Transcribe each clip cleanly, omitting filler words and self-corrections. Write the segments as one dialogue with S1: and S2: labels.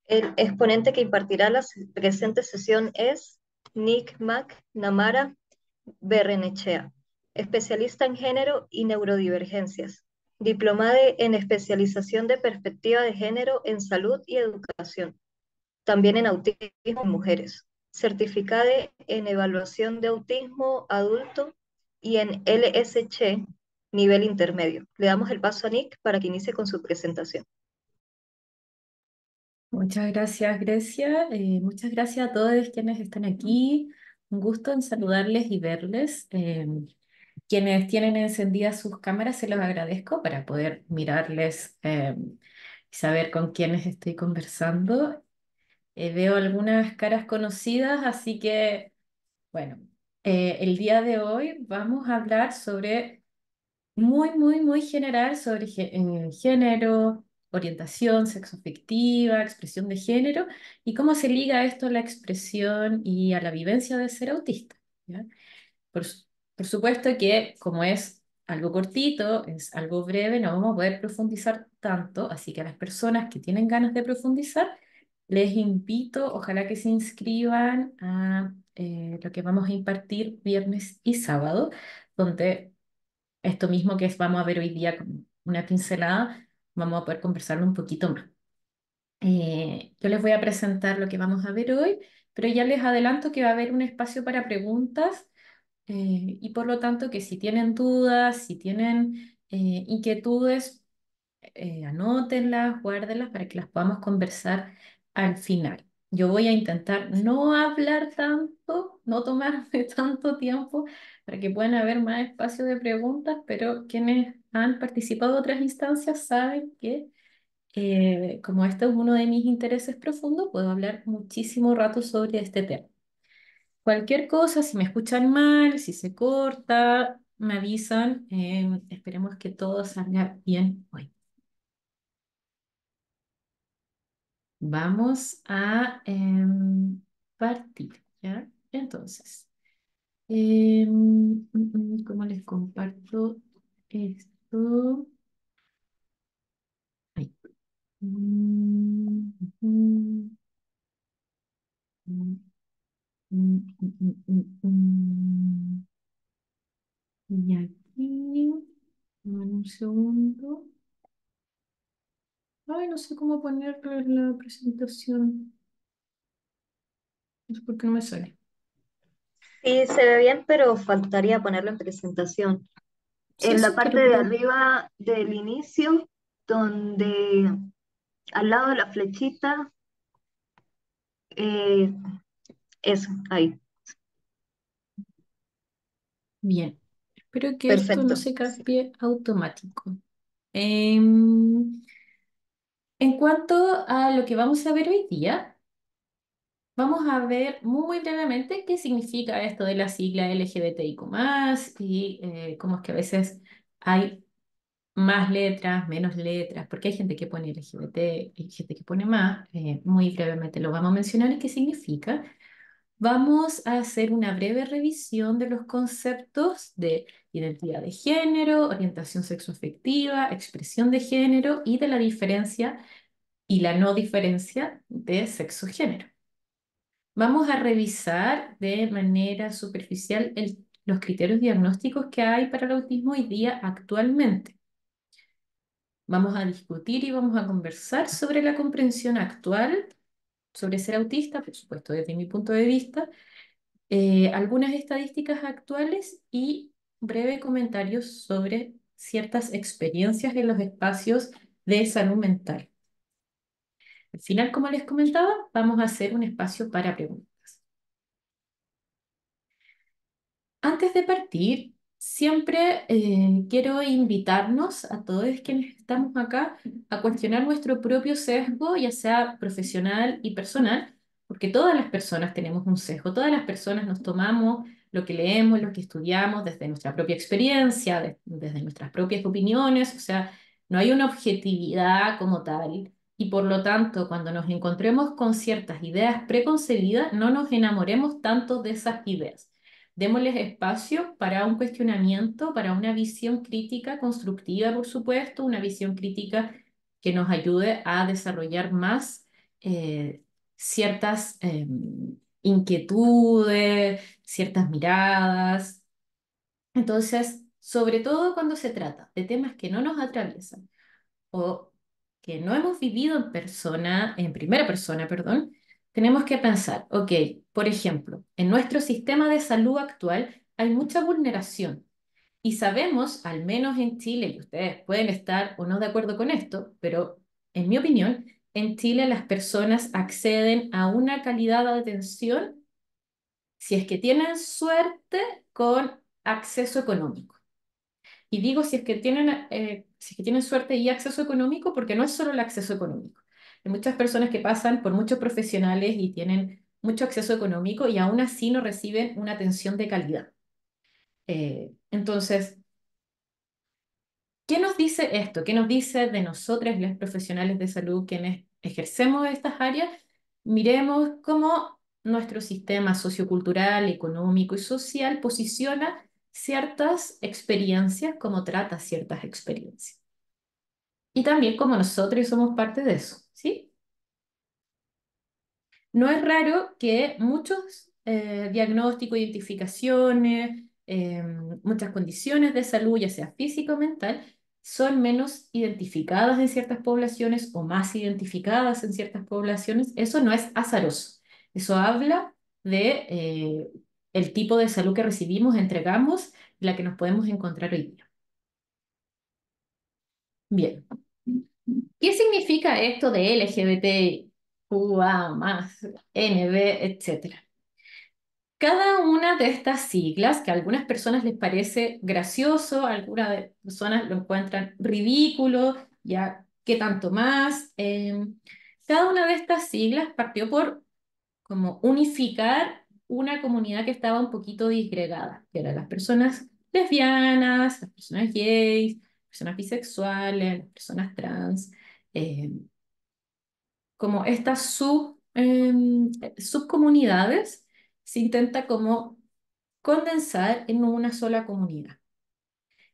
S1: El exponente que impartirá la presente sesión es Nick McNamara Berrenechea, especialista en género y neurodivergencias, diplomada en especialización de perspectiva de género en salud y educación, también en autismo en mujeres, certificada en evaluación de autismo adulto y en LSC nivel intermedio. Le damos el paso a Nick para que inicie con su presentación.
S2: Muchas gracias, Grecia. Muchas gracias a todos quienes están aquí. Un gusto en saludarles y verles. Quienes tienen encendidas sus cámaras, se los agradezco para poder mirarles y saber con quiénes estoy conversando. Veo algunas caras conocidas, así que, bueno, el día de hoy vamos a hablar sobre muy general sobre género, orientación sexoafectiva, expresión de género y cómo se liga esto a la expresión y a la vivencia de ser autista. ¿Ya? Por, su- por supuesto que como es algo cortito, es algo breve, no vamos a poder profundizar tanto, así que a las personas que tienen ganas de profundizar, les invito, ojalá que se inscriban a lo que vamos a impartir viernes y sábado, donde esto mismo vamos a ver hoy día con una pincelada, vamos a poder conversarlo un poquito más. Yo les voy a presentar lo que vamos a ver hoy, pero ya les adelanto que va a haber un espacio para preguntas y por lo tanto que si tienen dudas, si tienen inquietudes, anótenlas, guárdenlas para que las podamos conversar al final. Yo voy a intentar no hablar tanto, no tomarme tanto tiempo para que puedan haber más espacio de preguntas, pero quienes han participado en otras instancias saben que como este es uno de mis intereses profundos, puedo hablar muchísimo rato sobre este tema. Cualquier cosa, si me escuchan mal, si se corta, me avisan. Esperemos que todo salga bien hoy. Vamos a partir, ¿ya? Entonces, ¿cómo les comparto esto? Ahí. Mm, mm, mm, mm, mm, mm, mm. Y aquí, dame un segundo. Ay, no sé cómo ponerle la presentación. No sé por qué no me sale.
S1: Sí, se ve bien, pero faltaría ponerlo en presentación.
S2: Sí,
S1: En la
S2: eso
S1: parte
S2: quiero,
S1: de
S2: pero
S1: arriba del inicio, donde al lado de la flechita, eh, eso, ahí.
S2: bien. Espero que esto no
S1: Perfecto.
S2: se cambie automático. Em, en cuanto a lo que vamos a ver hoy día, vamos a ver muy brevemente qué significa esto de la sigla LGBTIQ+, y cómo es que a veces hay más letras, menos letras, porque hay gente que pone LGBT y gente que pone más. Muy brevemente lo vamos a mencionar y qué significa. Vamos a hacer una breve revisión de los conceptos de identidad de género, orientación sexoafectiva, expresión de género y de la diferencia y la no diferencia de sexo-género. Vamos a revisar de manera superficial los criterios diagnósticos que hay para el autismo hoy día actualmente. Vamos a discutir y vamos a conversar sobre la comprensión actual, sobre ser autista, por supuesto, desde mi punto de vista, algunas estadísticas actuales y breve comentarios sobre ciertas experiencias en los espacios de salud mental. Al final, como les comentaba, vamos a hacer un espacio para preguntas. Antes de partir, siempre quiero invitarnos a todos quienes estamos acá a cuestionar nuestro propio sesgo, ya sea profesional y personal, porque todas las personas tenemos un sesgo, todas las personas nos tomamos lo que leemos, lo que estudiamos desde nuestra propia experiencia, desde nuestras propias opiniones, o sea, no hay una objetividad como tal. Y por lo tanto, cuando nos encontremos con ciertas ideas preconcebidas, no nos enamoremos tanto de esas ideas. Démosles espacio para un cuestionamiento, para una visión crítica constructiva, por supuesto, una visión crítica que nos ayude a desarrollar más ciertas inquietudes, ciertas miradas. Entonces, sobre todo cuando se trata de temas que no nos atraviesan o que no hemos vivido en persona, en primera persona, perdón, tenemos que pensar, ok, por ejemplo, en nuestro sistema de salud actual hay mucha vulneración y sabemos, al menos en Chile, y ustedes pueden estar o no de acuerdo con esto, pero en mi opinión, en Chile las personas acceden a una calidad de atención, si es que tienen suerte, con acceso económico. Y digo si es que tienen suerte y acceso económico, porque no es solo el acceso económico. Hay muchas personas que pasan por muchos profesionales y tienen mucho acceso económico y aún así no reciben una atención de calidad. Entonces, ¿qué nos dice esto? ¿Qué nos dice de nosotros, los profesionales de salud, quienes ejercemos estas áreas? Miremos cómo nuestro sistema sociocultural, económico y social posiciona ciertas experiencias, cómo trata ciertas experiencias. Y también cómo nosotros somos parte de eso, ¿sí? No es raro que muchos diagnósticos, identificaciones, muchas condiciones de salud, ya sea físico o mental, son menos identificadas en ciertas poblaciones o más identificadas en ciertas poblaciones. Eso no es azaroso. Eso habla de el tipo de salud que recibimos, entregamos, la que nos podemos encontrar hoy día. Bien. ¿Qué significa esto de LGBTQA más, NB, etcétera? Cada una de estas siglas, que a algunas personas les parece gracioso, a algunas personas lo encuentran ridículo, ya qué tanto más. Cada una de estas siglas partió por como unificar una comunidad que estaba un poquito disgregada, que eran las personas lesbianas, las personas gays, personas bisexuales, las personas trans. eh, Como estas subcomunidades se intenta como condensar en una sola comunidad.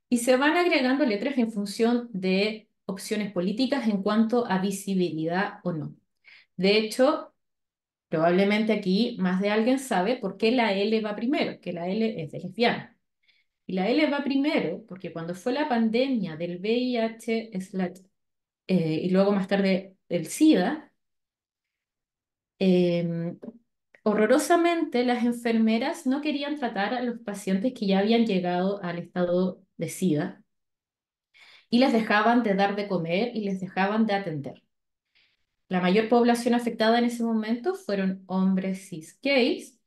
S2: Y se van agregando letras en función de opciones políticas en cuanto a visibilidad o no. De hecho, probablemente aquí más de alguien sabe por qué la L va primero, que la L es de lesbiana. Y la L va primero porque cuando fue la pandemia del VIH y luego más tarde el SIDA, eh, horrorosamente, las enfermeras no querían tratar a los pacientes que ya habían llegado al estado de SIDA y les dejaban de dar de comer y les dejaban de atender. La mayor población afectada en ese momento fueron hombres cis gays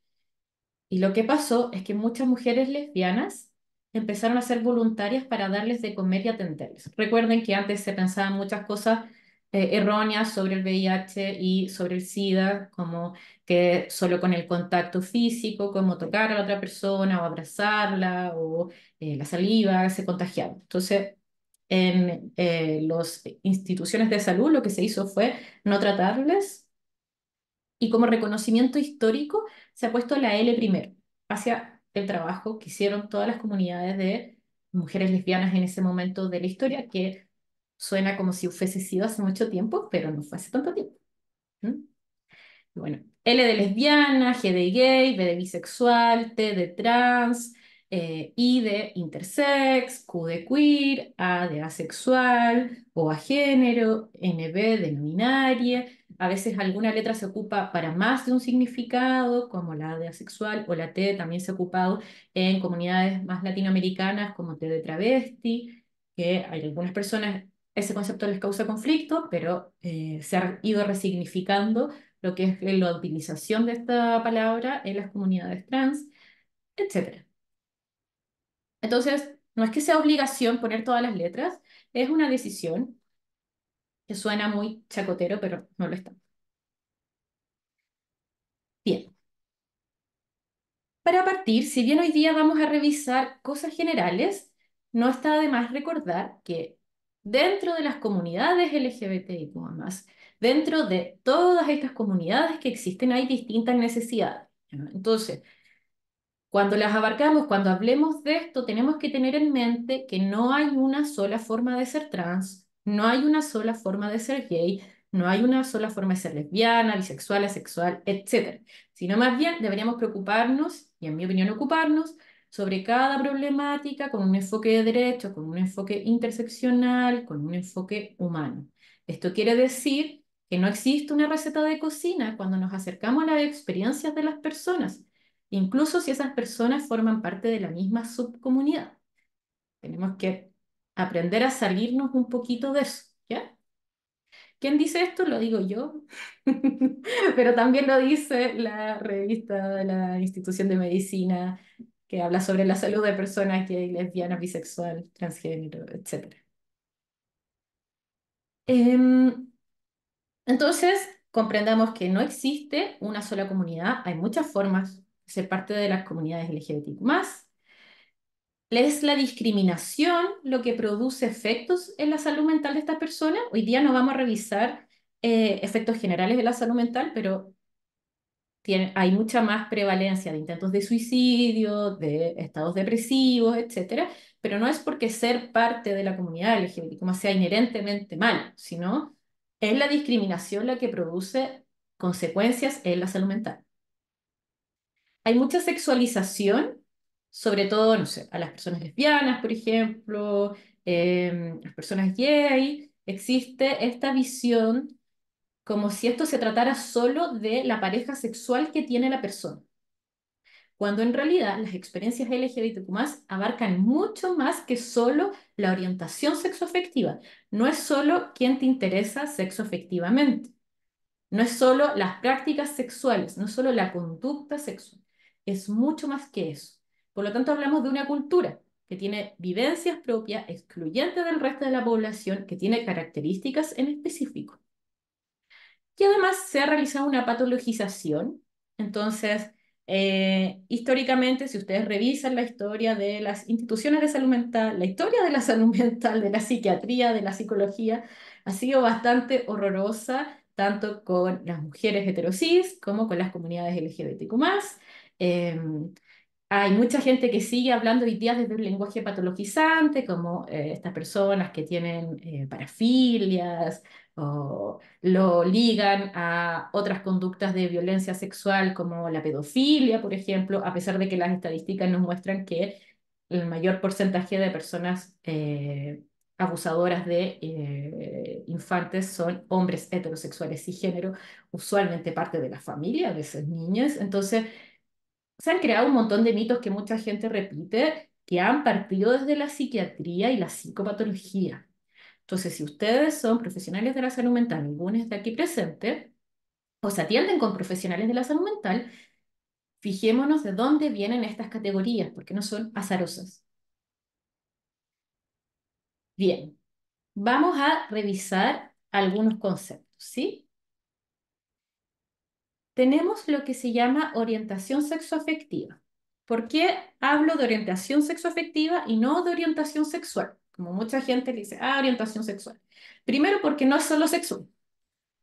S2: y lo que pasó es que muchas mujeres lesbianas empezaron a ser voluntarias para darles de comer y atenderles. Recuerden que antes se pensaban muchas cosas erróneas sobre el VIH y sobre el SIDA, como que solo con el contacto físico, como tocar a la otra persona o abrazarla o la saliva se contagiaba. Entonces, en las instituciones de salud lo que se hizo fue no tratarles y como reconocimiento histórico se ha puesto la L primero, hacia el trabajo que hicieron todas las comunidades de mujeres lesbianas en ese momento de la historia, que suena como si fuese sido hace mucho tiempo, pero no fue hace tanto tiempo. ¿Mm? Bueno, L de lesbiana, G de gay, B de bisexual, T de trans, I de intersex, Q de queer, A de asexual o agénero, NB de no binaria. A veces alguna letra se ocupa para más de un significado, como la de asexual, o la T también se ha ocupado en comunidades más latinoamericanas, como T de travesti, que hay algunas personas, ese concepto les causa conflicto, pero se ha ido resignificando lo que es la utilización de esta palabra en las comunidades trans, etcétera. Entonces, no es que sea obligación poner todas las letras, es una decisión que suena muy chacotero, pero no lo está. Bien, para partir, si bien hoy día vamos a revisar cosas generales, no está de más recordar que dentro de las comunidades LGBTIQ+, dentro de todas estas comunidades que existen, hay distintas necesidades. ¿No? Entonces, cuando las abarcamos, cuando hablemos de esto, tenemos que tener en mente que no hay una sola forma de ser trans, No hay una sola forma de ser gay, no hay una sola forma de ser lesbiana, bisexual, asexual, etcétera. Sino más bien deberíamos preocuparnos, y en mi opinión ocuparnos, sobre cada problemática con un enfoque de derecho, con un enfoque interseccional, con un enfoque humano. Esto quiere decir que no existe una receta de cocina cuando nos acercamos a las experiencias de las personas, incluso si esas personas forman parte de la misma subcomunidad. Tenemos que aprender a salirnos un poquito de eso, ¿ya? ¿Quién dice esto? Lo digo yo, pero también lo dice la revista de la Institución de Medicina que habla sobre la salud de personas gay, lesbianas, bisexual, transgénero, etc. Entonces, comprendamos que no existe una sola comunidad, hay muchas formas de ser parte de las comunidades LGBTQ+. ¿Es la discriminación lo que produce efectos en la salud mental de estas personas? Hoy día no vamos a revisar efectos generales de la salud mental, pero hay mucha más prevalencia de intentos de suicidio, de estados depresivos, etcétera, pero no es porque ser parte de la comunidad LGBT como sea inherentemente malo, sino es la discriminación la que produce consecuencias en la salud mental. Hay mucha sexualización, sobre todo, no sé, a las personas lesbianas, por ejemplo, las personas gay. Existe esta visión como si esto se tratara solo de la pareja sexual que tiene la persona, cuando en realidad las experiencias LGBTQ+ abarcan mucho más que solo la orientación sexoafectiva. No es solo quién te interesa sexoafectivamente. No es solo las prácticas sexuales, no es solo la conducta sexual, es mucho más que eso. Por lo tanto, hablamos de una cultura que tiene vivencias propias, excluyente del resto de la población, que tiene características en específico. Y además se ha realizado una patologización. Entonces, históricamente, si ustedes revisan la historia de las instituciones de salud mental, la historia de la salud mental, de la psiquiatría, de la psicología, ha sido bastante horrorosa, tanto con las mujeres heterosis como con las comunidades LGBTQ+. Eh, Hay mucha gente que sigue hablando hoy día desde un lenguaje patologizante, como estas personas que tienen parafilias o lo ligan a otras conductas de violencia sexual como la pedofilia, por ejemplo, a pesar de que las estadísticas nos muestran que el mayor porcentaje de personas abusadoras de infantes son hombres heterosexuales cisgénero, usualmente parte de la familia, a veces niñas. Entonces, se han creado un montón de mitos que mucha gente repite, que han partido desde la psiquiatría y la psicopatología. Entonces, si ustedes son profesionales de la salud mental, algunos de aquí presentes, o se atienden con profesionales de la salud mental, fijémonos de dónde vienen estas categorías, porque no son azarosas. Bien, vamos a revisar algunos conceptos, ¿sí? Tenemos lo que se llama orientación sexoafectiva. ¿Por qué hablo de orientación sexoafectiva y no de orientación sexual? Como mucha gente le dice, orientación sexual. Primero, porque no es solo sexual.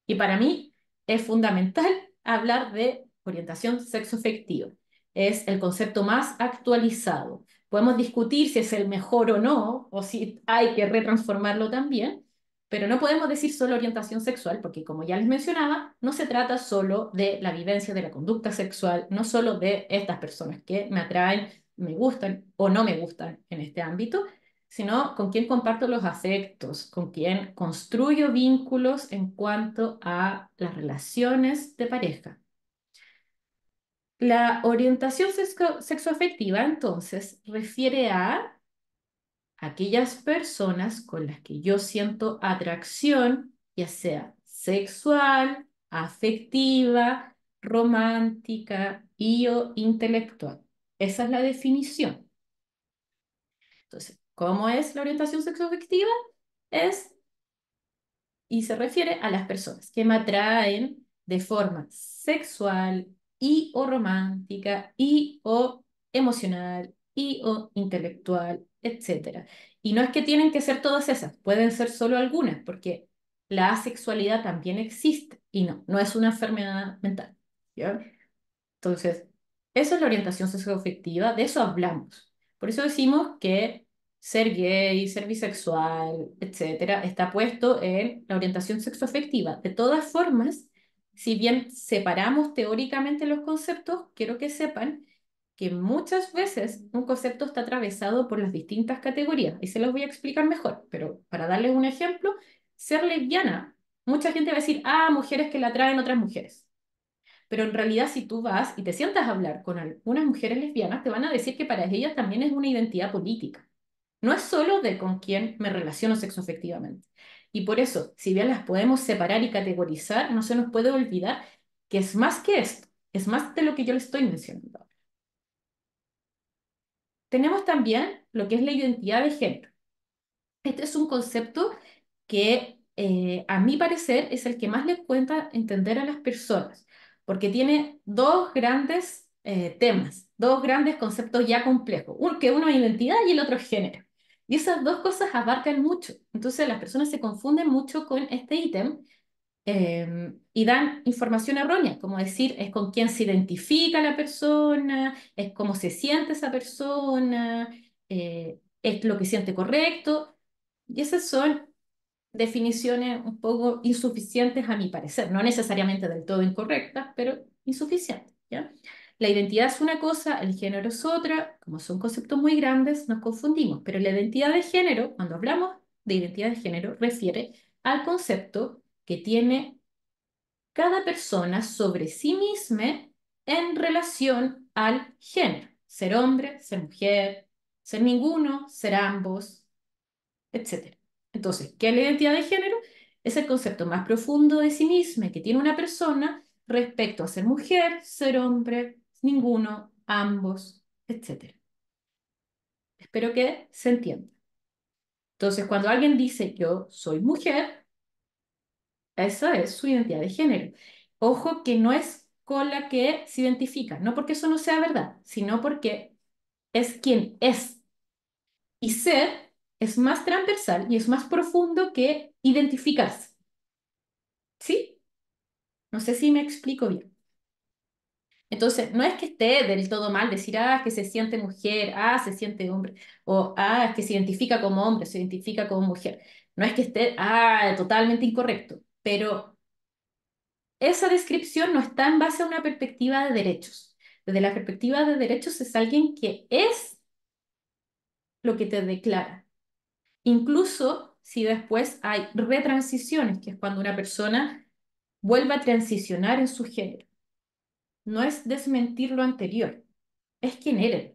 S2: Y para mí es fundamental hablar de orientación sexoafectiva. Es el concepto más actualizado. Podemos discutir si es el mejor o no, o si hay que retransformarlo también, pero no podemos decir solo orientación sexual, porque como ya les mencionaba, no se trata solo de la vivencia de la conducta sexual, no solo de estas personas que me atraen, me gustan o no me gustan en este ámbito, sino con quién comparto los afectos, con quién construyo vínculos en cuanto a las relaciones de pareja. La orientación sexoafectiva, entonces, refiere a aquellas personas con las que yo siento atracción, ya sea sexual, afectiva, romántica y o intelectual. Esa es la definición. Entonces, ¿cómo es la orientación sexoafectiva? Es y se refiere a las personas que me atraen de forma sexual y o romántica y o emocional y o intelectual, etcétera. Y no es que tienen que ser todas esas, pueden ser solo algunas, porque la asexualidad también existe y no es una enfermedad mental, ¿ya? Entonces, eso es la orientación sexoafectiva, de eso hablamos. Por eso decimos que ser gay, ser bisexual, etcétera, está puesto en la orientación sexoafectiva. De todas formas, si bien separamos teóricamente los conceptos, quiero que sepan que muchas veces un concepto está atravesado por las distintas categorías. Y se los voy a explicar mejor, pero para darles un ejemplo, ser lesbiana, mucha gente va a decir, ah, mujeres que la atraen otras mujeres. Pero en realidad, si tú vas y te sientas a hablar con algunas mujeres lesbianas, te van a decir que para ellas también es una identidad política. No es solo de con quién me relaciono sexoafectivamente. Y por eso, si bien las podemos separar y categorizar, no se nos puede olvidar que es más que esto, es más de lo que yo le estoy mencionando. Tenemos también lo que es la identidad de género. Este es un concepto que, a mi parecer, es el que más le cuesta entender a las personas, porque tiene dos grandes temas, dos grandes conceptos ya complejos, que uno es identidad y el otro es género. Y esas dos cosas abarcan mucho. Entonces las personas se confunden mucho con este ítem y dan información errónea, como decir, es con quién se identifica la persona, es cómo se siente esa persona, es lo que siente correcto. Y esas son definiciones un poco insuficientes a mi parecer, no necesariamente del todo incorrectas, pero insuficientes, ¿ya? La identidad es una cosa, el género es otra, como son conceptos muy grandes, nos confundimos, pero la identidad de género, cuando hablamos de identidad de género, refiere al concepto que tiene cada persona sobre sí misma en relación al género, ser hombre, ser mujer, ser ninguno, ser ambos, etcétera. Entonces, ¿qué es la identidad de género? Es el concepto más profundo de sí misma que tiene una persona respecto a ser mujer, ser hombre, ninguno, ambos, etcétera. Espero que se entienda. Entonces, cuando alguien dice yo soy mujer, esa es su identidad de género. Ojo que no es con la que se identifica, no porque eso no sea verdad, sino porque es quien es. Y ser es más transversal y es más profundo que identificarse. ¿Sí? No sé si me explico bien. Entonces, no es que esté del todo mal decir, ah, es que se siente mujer, ah, se siente hombre, o ah, es que se identifica como hombre, se identifica como mujer. No es que esté, ah, totalmente incorrecto, pero esa descripción no está en base a una perspectiva de derechos. Desde la perspectiva de derechos es alguien que es lo que te declara. Incluso si después hay retransiciones, que es cuando una persona vuelve a transicionar en su género. No es desmentir lo anterior, es quien eres.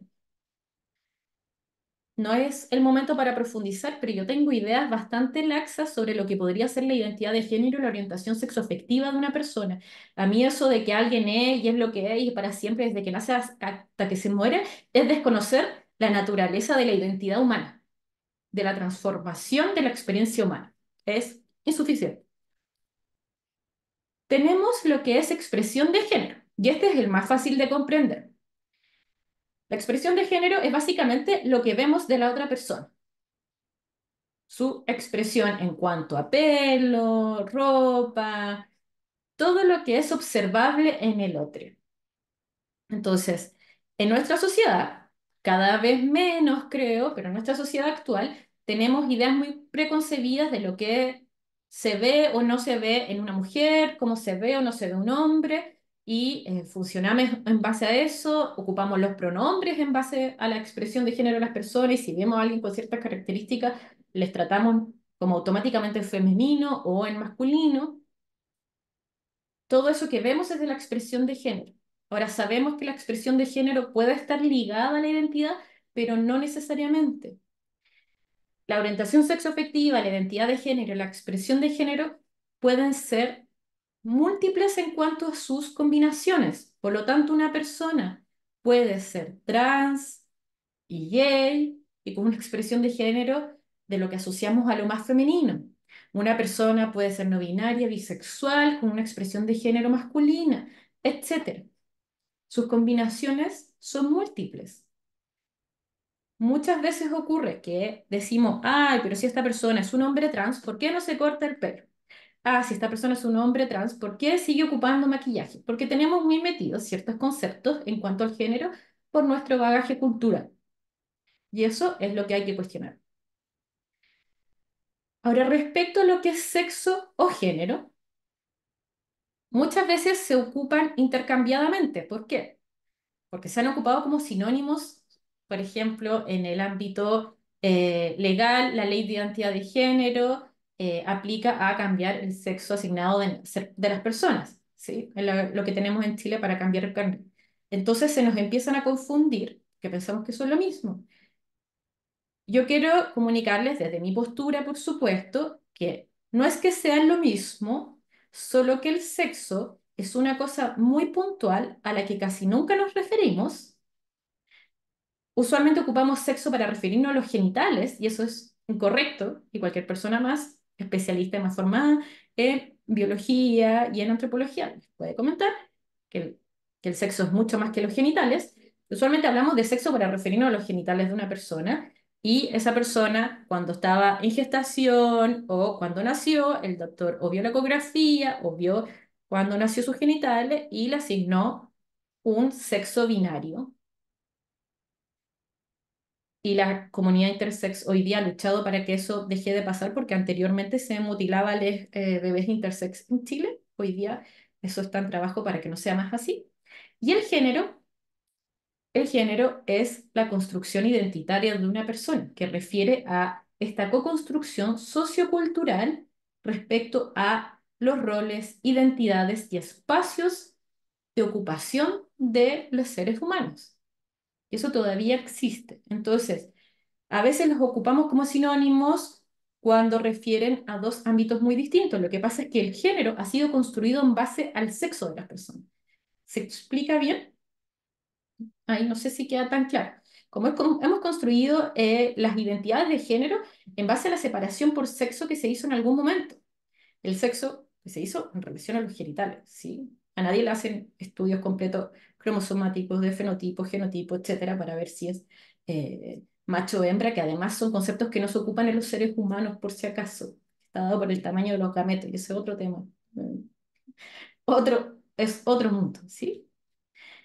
S2: No es el momento para profundizar, pero yo tengo ideas bastante laxas sobre lo que podría ser la identidad de género y la orientación sexoafectiva de una persona. A mí eso de que alguien es y es lo que es y para siempre, desde que nace hasta que se muere, es desconocer la naturaleza de la identidad humana, de la transformación de la experiencia humana. Es insuficiente. Tenemos lo que es expresión de género, y este es el más fácil de comprender. La expresión de género es básicamente lo que vemos de la otra persona, su expresión en cuanto a pelo, ropa, todo lo que es observable en el otro. Entonces, en nuestra sociedad, cada vez menos creo, pero en nuestra sociedad actual tenemos ideas muy preconcebidas de lo que se ve o no se ve en una mujer, cómo se ve o no se ve un hombre, y funcionamos en base a eso, ocupamos los pronombres en base a la expresión de género de las personas, y si vemos a alguien con ciertas características, les tratamos como automáticamente en femenino o en masculino. Todo eso que vemos es de la expresión de género. Ahora sabemos que la expresión de género puede estar ligada a la identidad, pero no necesariamente. La orientación sexoafectiva, la identidad de género, la expresión de género pueden ser múltiples en cuanto a sus combinaciones. Por lo tanto, una persona puede ser trans y gay y con una expresión de género de lo que asociamos a lo más femenino. Una persona puede ser no binaria, bisexual, con una expresión de género masculina, etcétera. Sus combinaciones son múltiples. Muchas veces ocurre que decimos, ay, pero si esta persona es un hombre trans, ¿por qué no se corta el pelo? Ah, si esta persona es un hombre trans, ¿por qué sigue ocupando maquillaje? Porque tenemos muy metidos ciertos conceptos en cuanto al género por nuestro bagaje cultural. Y eso es lo que hay que cuestionar. Ahora, respecto a lo que es sexo o género, muchas veces se ocupan intercambiadamente. ¿Por qué? Porque se han ocupado como sinónimos, por ejemplo, en el ámbito legal, la ley de identidad de género aplica a cambiar el sexo asignado de las personas, ¿sí? Es lo que tenemos en Chile para cambiar el carnet. Entonces se nos empiezan a confundir, que pensamos que son lo mismo. Yo quiero comunicarles desde mi postura, por supuesto, que no es que sean lo mismo, solo que el sexo es una cosa muy puntual a la que casi nunca nos referimos. Usualmente ocupamos sexo para referirnos a los genitales y eso es incorrecto y cualquier persona más especialista y más formada en biología y en antropología les puede comentar que que el sexo es mucho más que los genitales. Usualmente hablamos de sexo para referirnos a los genitales de una persona y esa persona cuando estaba en gestación o cuando nació, el doctor o vio la ecografía o vio cuando nació sus genitales y le asignó un sexo binario y la comunidad intersex hoy día ha luchado para que eso deje de pasar porque anteriormente se mutilaba a los bebés intersex en Chile. Hoy día eso está en trabajo para que no sea más así. Y el género es la construcción identitaria de una persona que refiere a esta co-construcción sociocultural respecto a los roles, identidades y espacios de ocupación de los seres humanos. Y eso todavía existe. Entonces, a veces los ocupamos como sinónimos cuando refieren a dos ámbitos muy distintos. Lo que pasa es que el género ha sido construido en base al sexo de las personas. ¿Se explica bien? Ahí no sé si queda tan claro. Como hemos construido las identidades de género en base a la separación por sexo que se hizo en algún momento. El sexo que se hizo en relación a los genitales, ¿sí? A nadie le hacen estudios completos cromosomáticos de fenotipo, genotipo, etcétera, para ver si es macho o hembra, que además son conceptos que no se ocupan en los seres humanos, por si acaso. Está dado por el tamaño de los gametos, y ese es otro tema. Es otro mundo, ¿sí?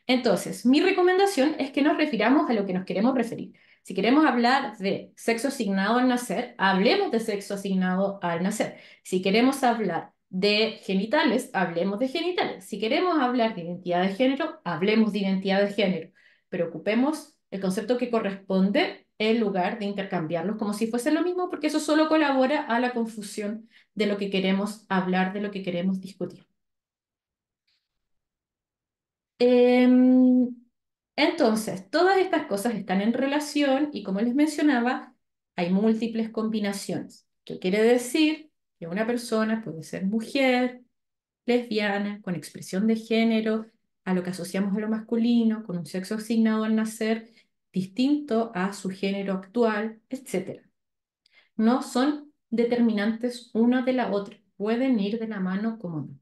S2: Entonces, mi recomendación es que nos refiramos a lo que nos queremos referir. Si queremos hablar de sexo asignado al nacer, hablemos de sexo asignado al nacer. Si queremos hablar de genitales, hablemos de genitales. Si queremos hablar de identidad de género, hablemos de identidad de género. Pero ocupemos el concepto que corresponde en lugar de intercambiarlos como si fuesen lo mismo, porque eso solo colabora a la confusión de lo que queremos hablar, de lo que queremos discutir. Em, entonces, todas estas cosas están en relación y como les mencionaba, hay múltiples combinaciones. ¿Qué quiere decir? Que una persona puede ser mujer, lesbiana, con expresión de género, a lo que asociamos a lo masculino, con un sexo asignado al nacer, distinto a su género actual, etcétera. No son determinantes una de la otra, pueden ir de la mano como no.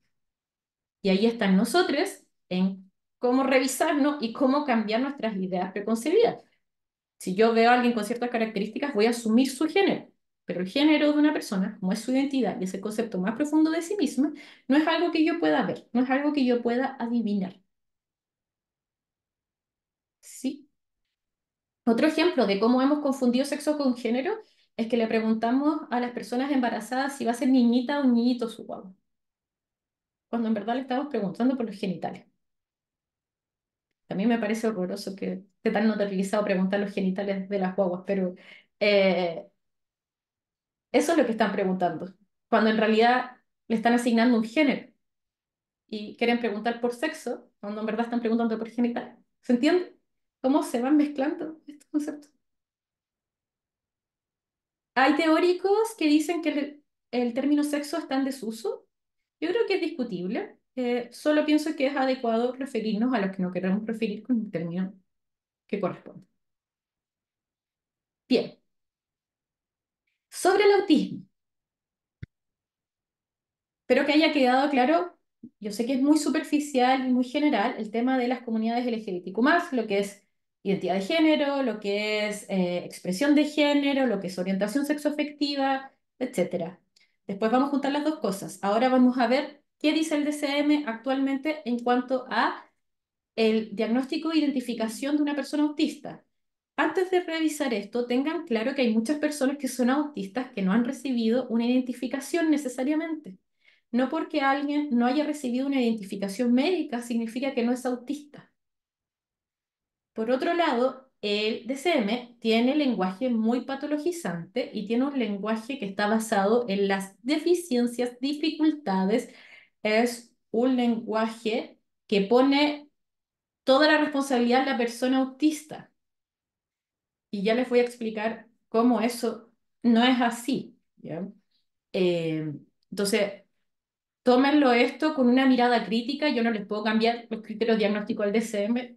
S2: Y ahí están nosotros en cómo revisarnos y cómo cambiar nuestras ideas preconcebidas. Si yo veo a alguien con ciertas características, voy a asumir su género. Pero el género de una persona, como es su identidad y ese concepto más profundo de sí misma, no es algo que yo pueda ver, no es algo que yo pueda adivinar. ¿Sí? Otro ejemplo de cómo hemos confundido sexo con género es que le preguntamos a las personas embarazadas si va a ser niñita o niñito su guagua, cuando en verdad le estamos preguntando por los genitales. También me parece horroroso que esté tan naturalizado preguntar los genitales de las guaguas, pero eh, eso es lo que están preguntando, cuando en realidad le están asignando un género y quieren preguntar por sexo, cuando en verdad están preguntando por genitales. ¿Se entiende? ¿Cómo se van mezclando estos conceptos? Hay teóricos que dicen que el término sexo está en desuso. Yo creo que es discutible. Solo pienso que es adecuado referirnos a lo que no queremos referir con el término que corresponde. Bien, sobre el autismo. Espero que haya quedado claro, yo sé que es muy superficial y muy general el tema de las comunidades LGBTQ+, lo que es identidad de género, lo que es expresión de género, lo que es orientación sexoafectiva, etcétera. Después vamos a juntar las dos cosas. Ahora vamos a ver qué dice el DCM actualmente en cuanto a el diagnóstico e identificación de una persona autista. antes de revisar esto, tengan claro que hay muchas personas que son autistas que no han recibido una identificación necesariamente. No porque alguien no haya recibido una identificación médica significa que no es autista. Por otro lado, el DCM tiene lenguaje muy patologizante y tiene un lenguaje que está basado en las deficiencias, dificultades. Es un lenguaje que pone toda la responsabilidad en la persona autista. Y ya les voy a explicar cómo eso no es así, ¿ya? Eh, entonces, tómenlo esto con una mirada crítica. Yo no les puedo cambiar los criterios diagnósticos del DCM,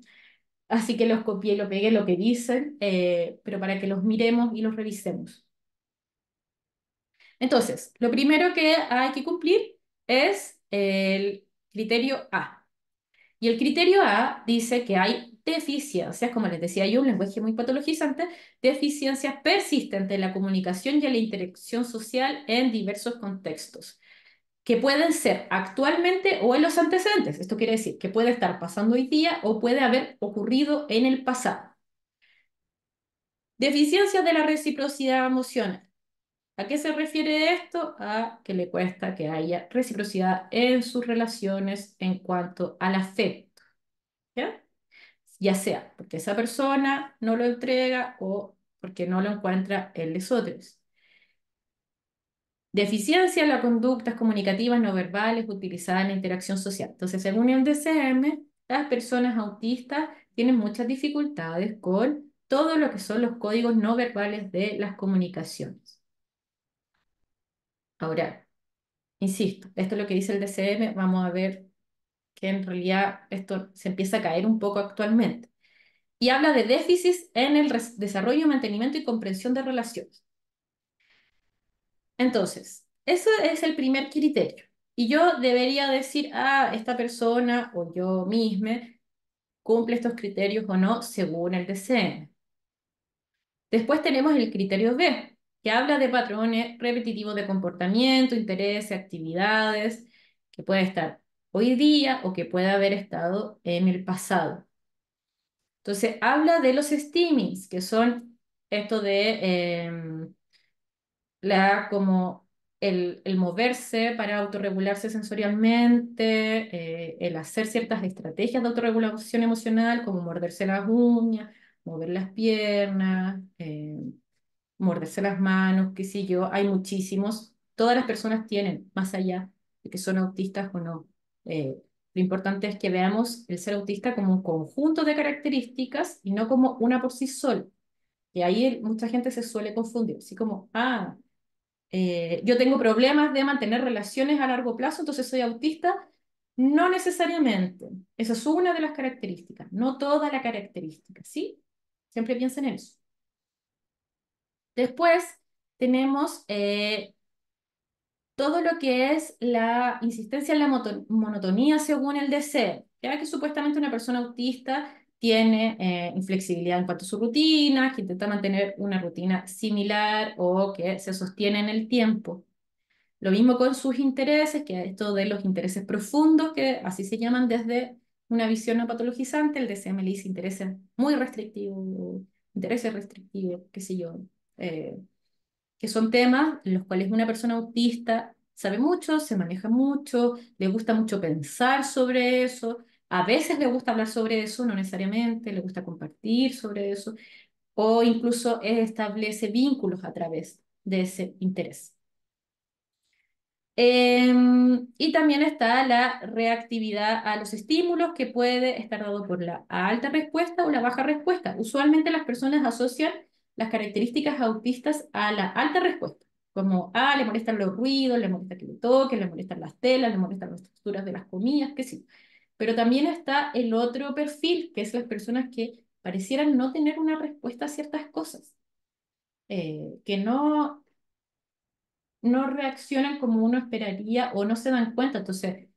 S2: así que los copié y lo pegué lo que dicen, pero para que los miremos y los revisemos. Entonces, lo primero que hay que cumplir es el criterio A. Y el criterio A dice que hay deficiencias, como les decía yo, un lenguaje muy patologizante, deficiencias persistentes en la comunicación y en la interacción social en diversos contextos, que pueden ser actualmente o en los antecedentes. Esto quiere decir que puede estar pasando hoy día o puede haber ocurrido en el pasado. Deficiencias de la reciprocidad emocional. ¿A qué se refiere esto? A que le cuesta que haya reciprocidad en sus relaciones en cuanto al afecto, ¿ya? Ya sea porque esa persona no lo entrega o porque no lo encuentra en los otros. Deficiencia en las conductas comunicativas no verbales utilizadas en la interacción social. Entonces, según el DCM, las personas autistas tienen muchas dificultades con todo lo que son los códigos no verbales de las comunicaciones. Ahora, insisto, esto es lo que dice el DCM, vamos a ver que en realidad esto se empieza a caer un poco actualmente. Y habla de déficits en el desarrollo, mantenimiento y comprensión de relaciones. Entonces, eso es el primer criterio. Y yo debería decir, esta persona o yo misma cumple estos criterios o no según el DCM. Después tenemos el criterio B, que habla de patrones repetitivos de comportamiento, intereses, actividades, que puede estar hoy día o que puede haber estado en el pasado. Entonces, habla de los steamings, que son esto de como el moverse para autorregularse sensorialmente, el hacer ciertas estrategias de autorregulación emocional, como morderse las uñas, mover las piernas, morderse las manos, qué sé yo. Hay muchísimos. Todas las personas tienen, más allá de que son autistas o no. Lo importante es que veamos el ser autista como un conjunto de características y no como una por sí sola. Y ahí mucha gente se suele confundir, así como, yo tengo problemas de mantener relaciones a largo plazo, entonces soy autista. No necesariamente. Esa es una de las características, no toda la característica, ¿sí? Siempre piensen en eso. Después tenemos todo lo que es la insistencia en la monotonía según el deseo, ya que supuestamente una persona autista tiene inflexibilidad en cuanto a su rutina, que intenta mantener una rutina similar o que se sostiene en el tiempo. Lo mismo con sus intereses, que esto de los intereses profundos, que así se llaman desde una visión no patologizante, el DCM le dice intereses muy restrictivos, intereses restrictivos, qué sé yo, eh, que son temas en los cuales una persona autista sabe mucho, se maneja mucho, le gusta mucho pensar sobre eso, a veces le gusta hablar sobre eso, no necesariamente, le gusta compartir sobre eso, o incluso establece vínculos a través de ese interés. Y también está la reactividad a los estímulos, que puede estar dado por la alta respuesta o la baja respuesta. Usualmente las personas asocian las características autistas a la alta respuesta, como, le molestan los ruidos, le molesta que le toquen, le molestan las telas, le molestan las texturas de las comidas, qué sé yo. Pero también está el otro perfil, que es las personas que parecieran no tener una respuesta a ciertas cosas, que no reaccionan como uno esperaría o no se dan cuenta. Entonces,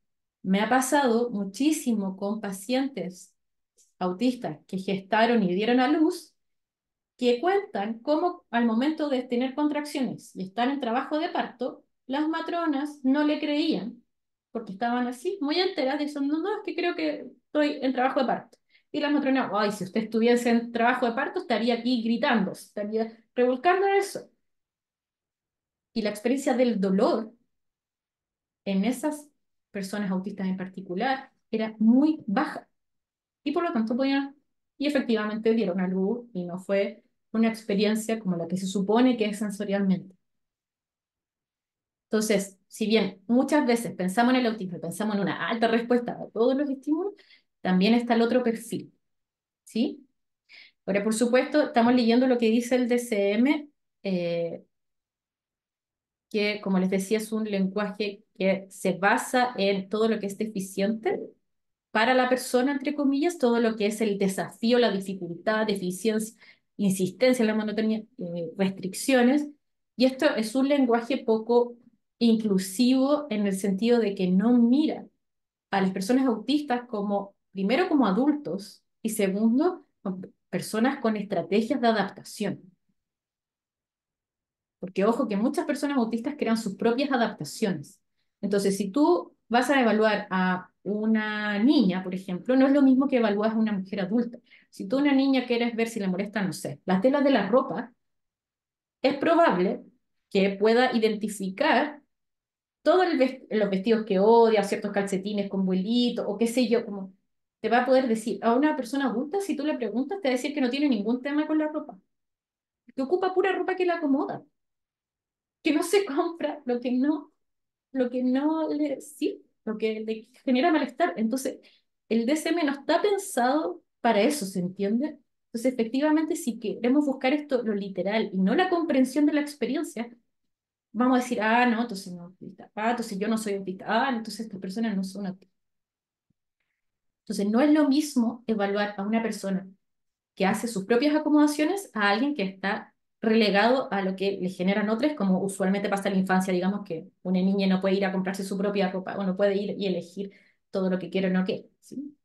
S2: me ha pasado muchísimo con pacientes autistas que gestaron y dieron a luz, que cuentan cómo al momento de tener contracciones y estar en trabajo de parto, las matronas no le creían, porque estaban así, muy enteras, diciendo, no, es que creo que estoy en trabajo de parto. Y la matrona, ay, si usted estuviese en trabajo de parto, estaría aquí gritando, estaría revolcando eso. Y la experiencia del dolor en esas personas autistas en particular era muy baja. Y por lo tanto podían, y efectivamente dieron a luz y no fue una experiencia como la que se supone que es sensorialmente. Entonces, si bien muchas veces pensamos en el autismo, pensamos en una alta respuesta a todos los estímulos, también está el otro perfil, ¿sí? Ahora, por supuesto, estamos leyendo lo que dice el DCM, eh, que, como les decía, es un lenguaje que se basa en todo lo que es deficiente para la persona, entre comillas, todo lo que es el desafío, la dificultad, deficiencia, insistencia, la monotonía, restricciones. Y esto es un lenguaje poco inclusivo en el sentido de que no mira a las personas autistas como, primero, como adultos y segundo, como personas con estrategias de adaptación. Porque ojo que muchas personas autistas crean sus propias adaptaciones. Entonces, si tú vas a evaluar a una niña, por ejemplo, no es lo mismo que evalúas a una mujer adulta. Si tú a una niña quieres ver si le molesta, no sé, las telas de la ropa, es probable que pueda identificar todos los vestidos que odia, ciertos calcetines con vuelito, o qué sé yo, como te va a poder decir a una persona adulta, si tú le preguntas, te va a decir que no tiene ningún tema con la ropa, que ocupa pura ropa que le acomoda, que no se compra lo que no le sirve, lo que le genera malestar. Entonces, el DSM no está pensado para eso, ¿se entiende? Entonces, efectivamente, si queremos buscar esto, lo literal, y no la comprensión de la experiencia, vamos a decir, ah, no, entonces no autista, ah, entonces yo no soy autista, ah, entonces estas personas no son autistas. Entonces, no es lo mismo evaluar a una persona que hace sus propias acomodaciones a alguien que está relegado a lo que le generan otros, como usualmente pasa en la infancia, digamos que una niña no puede ir a comprarse su propia ropa o no puede ir y elegir todo lo que quiere o no quiere, ¿sí?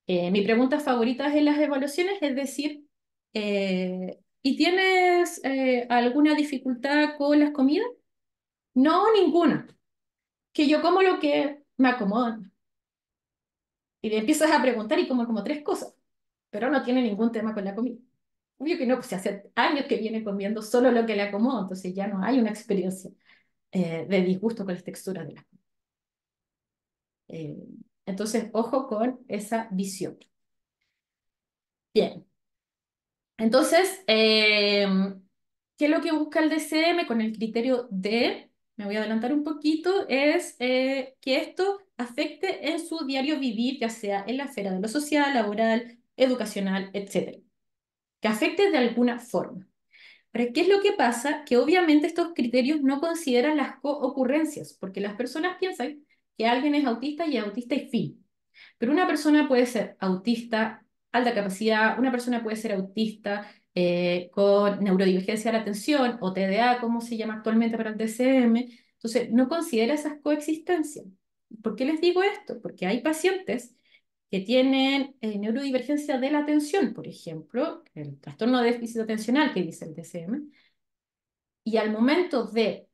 S2: Mi pregunta favorita en las evaluaciones es decir, ¿y tienes alguna dificultad con las comidas? No, ninguna. Que yo como lo que me acomodan. Y le empiezas a preguntar y como tres cosas, pero no tiene ningún tema con la comida. Obvio que no, pues si hace años que viene comiendo solo lo que le acomoda, entonces ya no hay una experiencia de disgusto con las texturas de la comida. Eh, entonces, ojo con esa visión. Bien, entonces, ¿qué es lo que busca el DCM con el criterio de, me voy a adelantar un poquito, es que esto afecte en su diario vivir, ya sea en la esfera de lo social, laboral, educacional, etcétera? Que afecte de alguna forma. Pero ¿qué es lo que pasa? Que obviamente estos criterios no consideran las coocurrencias, porque las personas piensan que alguien es autista y fin. Pero una persona puede ser autista, alta capacidad, una persona puede ser autista con neurodivergencia de la atención o TDA, como se llama actualmente para el DCM. Entonces, no considera esas coexistencias. ¿Por qué les digo esto? Porque hay pacientes que tienen neurodivergencia de la atención, por ejemplo, el trastorno de déficit atencional que dice el DCM, y al momento de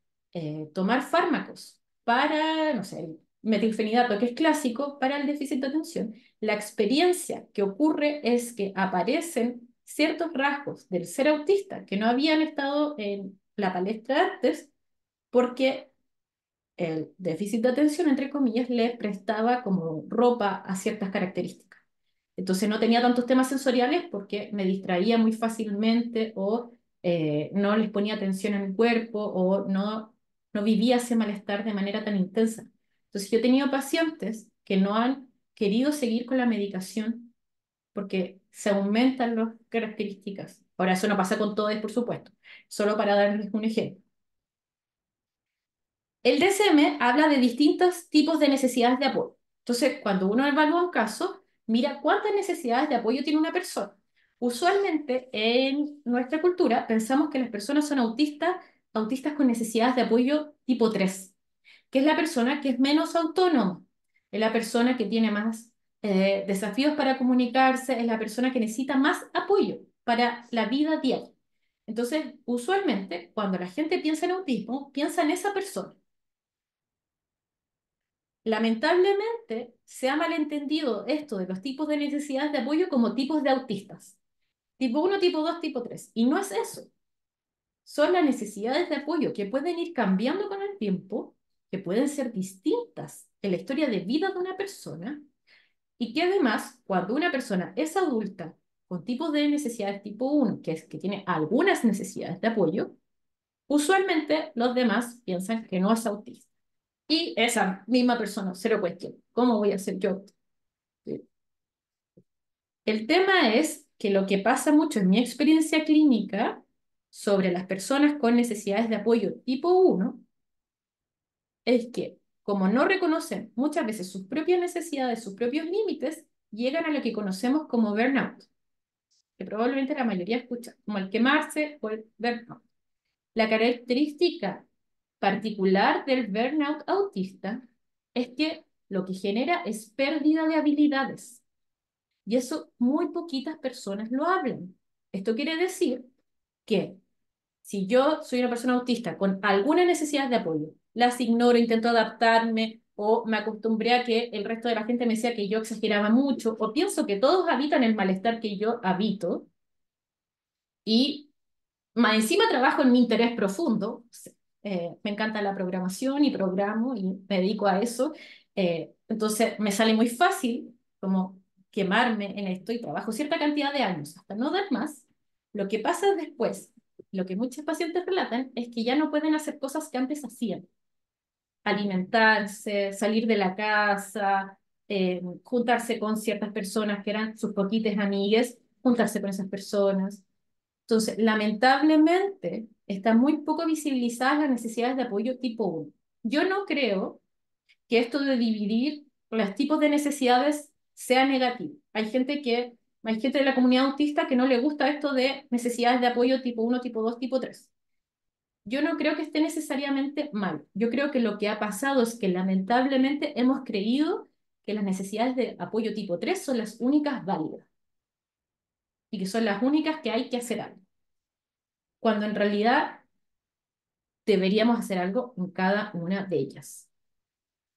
S2: tomar fármacos para, no sé, el metilfenidato, que es clásico para el déficit de atención, la experiencia que ocurre es que aparecen ciertos rasgos del ser autista que no habían estado en la palestra antes porque el déficit de atención, entre comillas, le prestaba como ropa a ciertas características. Entonces no tenía tantos temas sensoriales porque me distraía muy fácilmente o no les ponía atención a mi cuerpo o no vivía ese malestar de manera tan intensa. Entonces yo he tenido pacientes que no han querido seguir con la medicación porque se aumentan las características. Ahora, eso no pasa con todos, por supuesto, solo para darles un ejemplo. El DSM habla de distintos tipos de necesidades de apoyo. Entonces, cuando uno evalúa un caso, mira cuántas necesidades de apoyo tiene una persona. Usualmente en nuestra cultura pensamos que las personas son autistas, autistas con necesidades de apoyo tipo 3, que es la persona que es menos autónoma, es la persona que tiene más desafíos para comunicarse, es la persona que necesita más apoyo para la vida diaria. Entonces, usualmente, cuando la gente piensa en autismo, piensa en esa persona. Lamentablemente, se ha malentendido esto de los tipos de necesidades de apoyo como tipos de autistas. Tipo uno, tipo 2, tipo 3. Y no es eso. Son las necesidades de apoyo que pueden ir cambiando con el tiempo, que pueden ser distintas en la historia de vida de una persona y que además, cuando una persona es adulta con tipos de necesidades tipo uno, que es que tiene algunas necesidades de apoyo, usualmente los demás piensan que no es autista. Y esa misma persona se lo cuestiona. ¿Cómo voy a ser yo? El tema es que lo que pasa mucho en mi experiencia clínica sobre las personas con necesidades de apoyo tipo uno es que, como no reconocen muchas veces sus propias necesidades, sus propios límites, llegan a lo que conocemos como burnout, que probablemente la mayoría escucha, como el quemarse o el burnout. La característica particular del burnout autista es que lo que genera es pérdida de habilidades. Y eso muy poquitas personas lo hablan. Esto quiere decir que si yo soy una persona autista con alguna necesidad de apoyo, las ignoro, intento adaptarme o me acostumbré a que el resto de la gente me decía que yo exageraba mucho o pienso que todos habitan el malestar que yo habito y más encima trabajo en mi interés profundo. Me encanta la programación y programo y me dedico a eso. Entonces me sale muy fácil como quemarme en esto y trabajo cierta cantidad de años hasta no dar más. Lo que pasa después, lo que muchos pacientes relatan es que ya no pueden hacer cosas que antes hacían. Alimentarse, salir de la casa, juntarse con ciertas personas que eran sus poquitas amigues, juntarse con esas personas. Entonces, lamentablemente, están muy poco visibilizadas las necesidades de apoyo tipo uno. Yo no creo que esto de dividir los tipos de necesidades sea negativo. Hay gente de la comunidad autista que no le gusta esto de necesidades de apoyo tipo uno, tipo 2, tipo 3. Yo no creo que esté necesariamente mal. Yo creo que lo que ha pasado es que lamentablemente hemos creído que las necesidades de apoyo tipo 3 son las únicas válidas y que son las únicas que hay que hacer algo, cuando en realidad deberíamos hacer algo en cada una de ellas.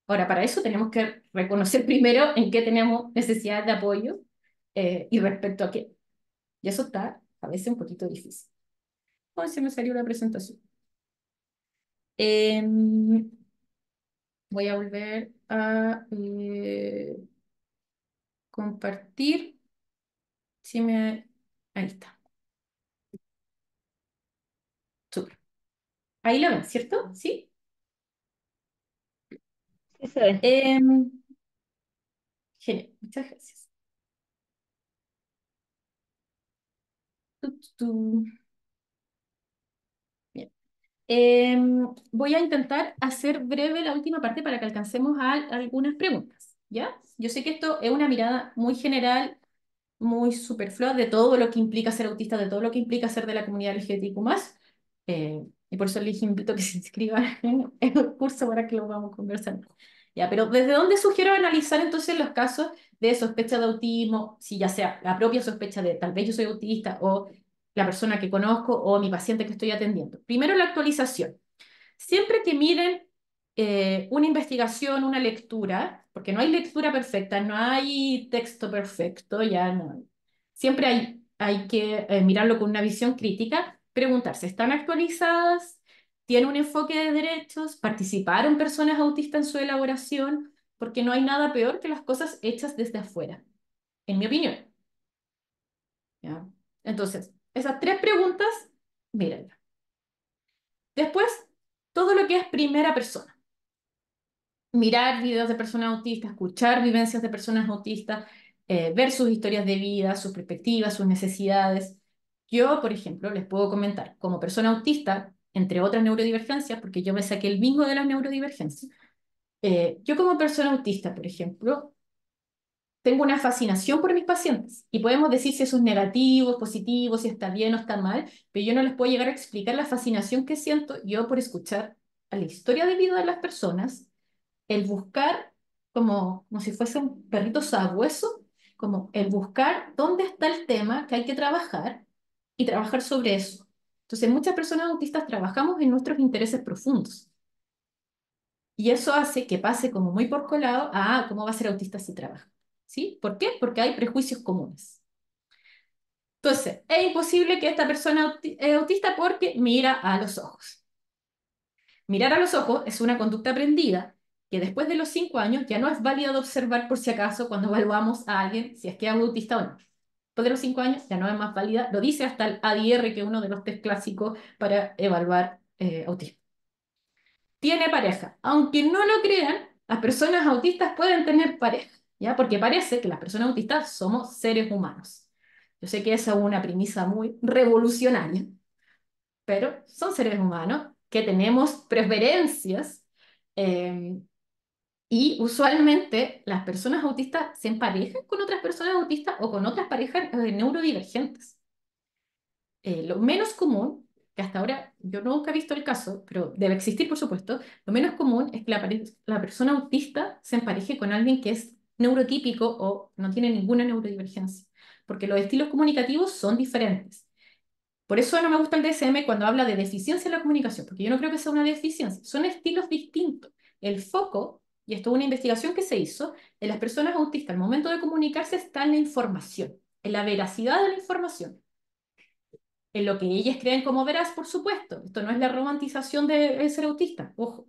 S2: Ahora, para eso tenemos que reconocer primero en qué tenemos necesidad de apoyo y respecto a qué. Y eso está a veces un poquito difícil. Hoy se me salió la presentación. Em, Voy a volver a compartir. Si me... Ahí está. Súper. Ahí lo ven, ¿cierto? ¿Sí?
S1: Sí se ve.
S2: Em, Genial. Muchas gracias. Tu, tu, tu. Bien. Voy a intentar hacer breve la última parte para que alcancemos a algunas preguntas, ¿ya? Yo sé que esto es una mirada muy general, muy superflua de todo lo que implica ser autista, de todo lo que implica ser de la comunidad LGBTQ+, y por eso les invito a que se inscriban en el curso para que lo vamos conversando. Ya, pero ¿desde dónde sugiero analizar entonces los casos de sospecha de autismo, si ya sea la propia sospecha de tal vez yo soy autista o la persona que conozco o mi paciente que estoy atendiendo? Primero, la actualización. Siempre que miren una investigación, una lectura, porque no hay lectura perfecta, no hay texto perfecto, ya no. Siempre hay que mirarlo con una visión crítica, preguntarse, ¿están actualizadas? ¿Tiene un enfoque de derechos? ¿Participaron personas autistas en su elaboración? Porque no hay nada peor que las cosas hechas desde afuera, en mi opinión. ¿Ya? Entonces, esas tres preguntas, mírenlas. Después, todo lo que es primera persona. Mirar videos de personas autistas, escuchar vivencias de personas autistas, ver sus historias de vida, sus perspectivas, sus necesidades. Yo, por ejemplo, les puedo comentar, como persona autista, entre otras neurodivergencias, porque yo me saqué el bingo de las neurodivergencias, yo como persona autista, por ejemplo, tengo una fascinación por mis pacientes y podemos decir si eso es negativo, es positivo, si está bien o está mal, pero yo no les puedo llegar a explicar la fascinación que siento yo por escuchar a la historia de vida de las personas, el buscar como si fuese un perrito sabueso, como el buscar dónde está el tema que hay que trabajar y trabajar sobre eso. Entonces, muchas personas autistas trabajamos en nuestros intereses profundos. Y eso hace que pase como muy por colado a cómo va a ser autista si trabaja. ¿Sí? ¿Por qué? Porque hay prejuicios comunes. Entonces, es imposible que esta persona es autista porque mira a los ojos. Mirar a los ojos es una conducta aprendida que después de los 5 años ya no es válida de observar por si acaso cuando evaluamos a alguien si es que es autista o no. Después de los 5 años ya no es más válida, lo dice hasta el ADR, que es uno de los test clásicos para evaluar autismo. Tiene pareja. Aunque no lo crean, las personas autistas pueden tener pareja, ¿ya? Porque parece que las personas autistas somos seres humanos. Yo sé que esa es una premisa muy revolucionaria, pero son seres humanos que tenemos preferencias eh, y usualmente las personas autistas se emparejan con otras personas autistas o con otras parejas neurodivergentes. Lo menos común, que hasta ahora yo nunca he visto el caso, pero debe existir por supuesto, lo menos común es que la persona autista se empareje con alguien que es neurotípico o no tiene ninguna neurodivergencia, porque los estilos comunicativos son diferentes. Por eso no me gusta el DSM cuando habla de deficiencia en la comunicación, porque yo no creo que sea una deficiencia, son estilos distintos. El foco, y esto es una investigación que se hizo, en las personas autistas al momento de comunicarse está en la información, en la veracidad de la información, en lo que ellas creen como veraz, por supuesto. Esto no es la romantización de ser autista, ojo.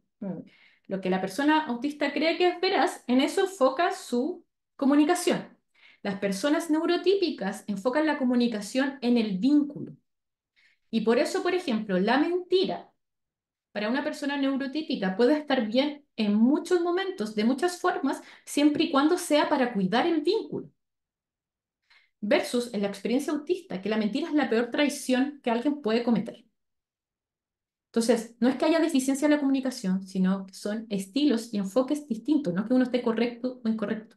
S2: Lo que la persona autista cree que es veraz, en eso enfoca su comunicación. Las personas neurotípicas enfocan la comunicación en el vínculo. Y por eso, por ejemplo, la mentira para una persona neurotípica puede estar bien en muchos momentos, de muchas formas, siempre y cuando sea para cuidar el vínculo. Versus en la experiencia autista, que la mentira es la peor traición que alguien puede cometer. Entonces, no es que haya deficiencia en la comunicación, sino que son estilos y enfoques distintos, no que uno esté correcto o incorrecto.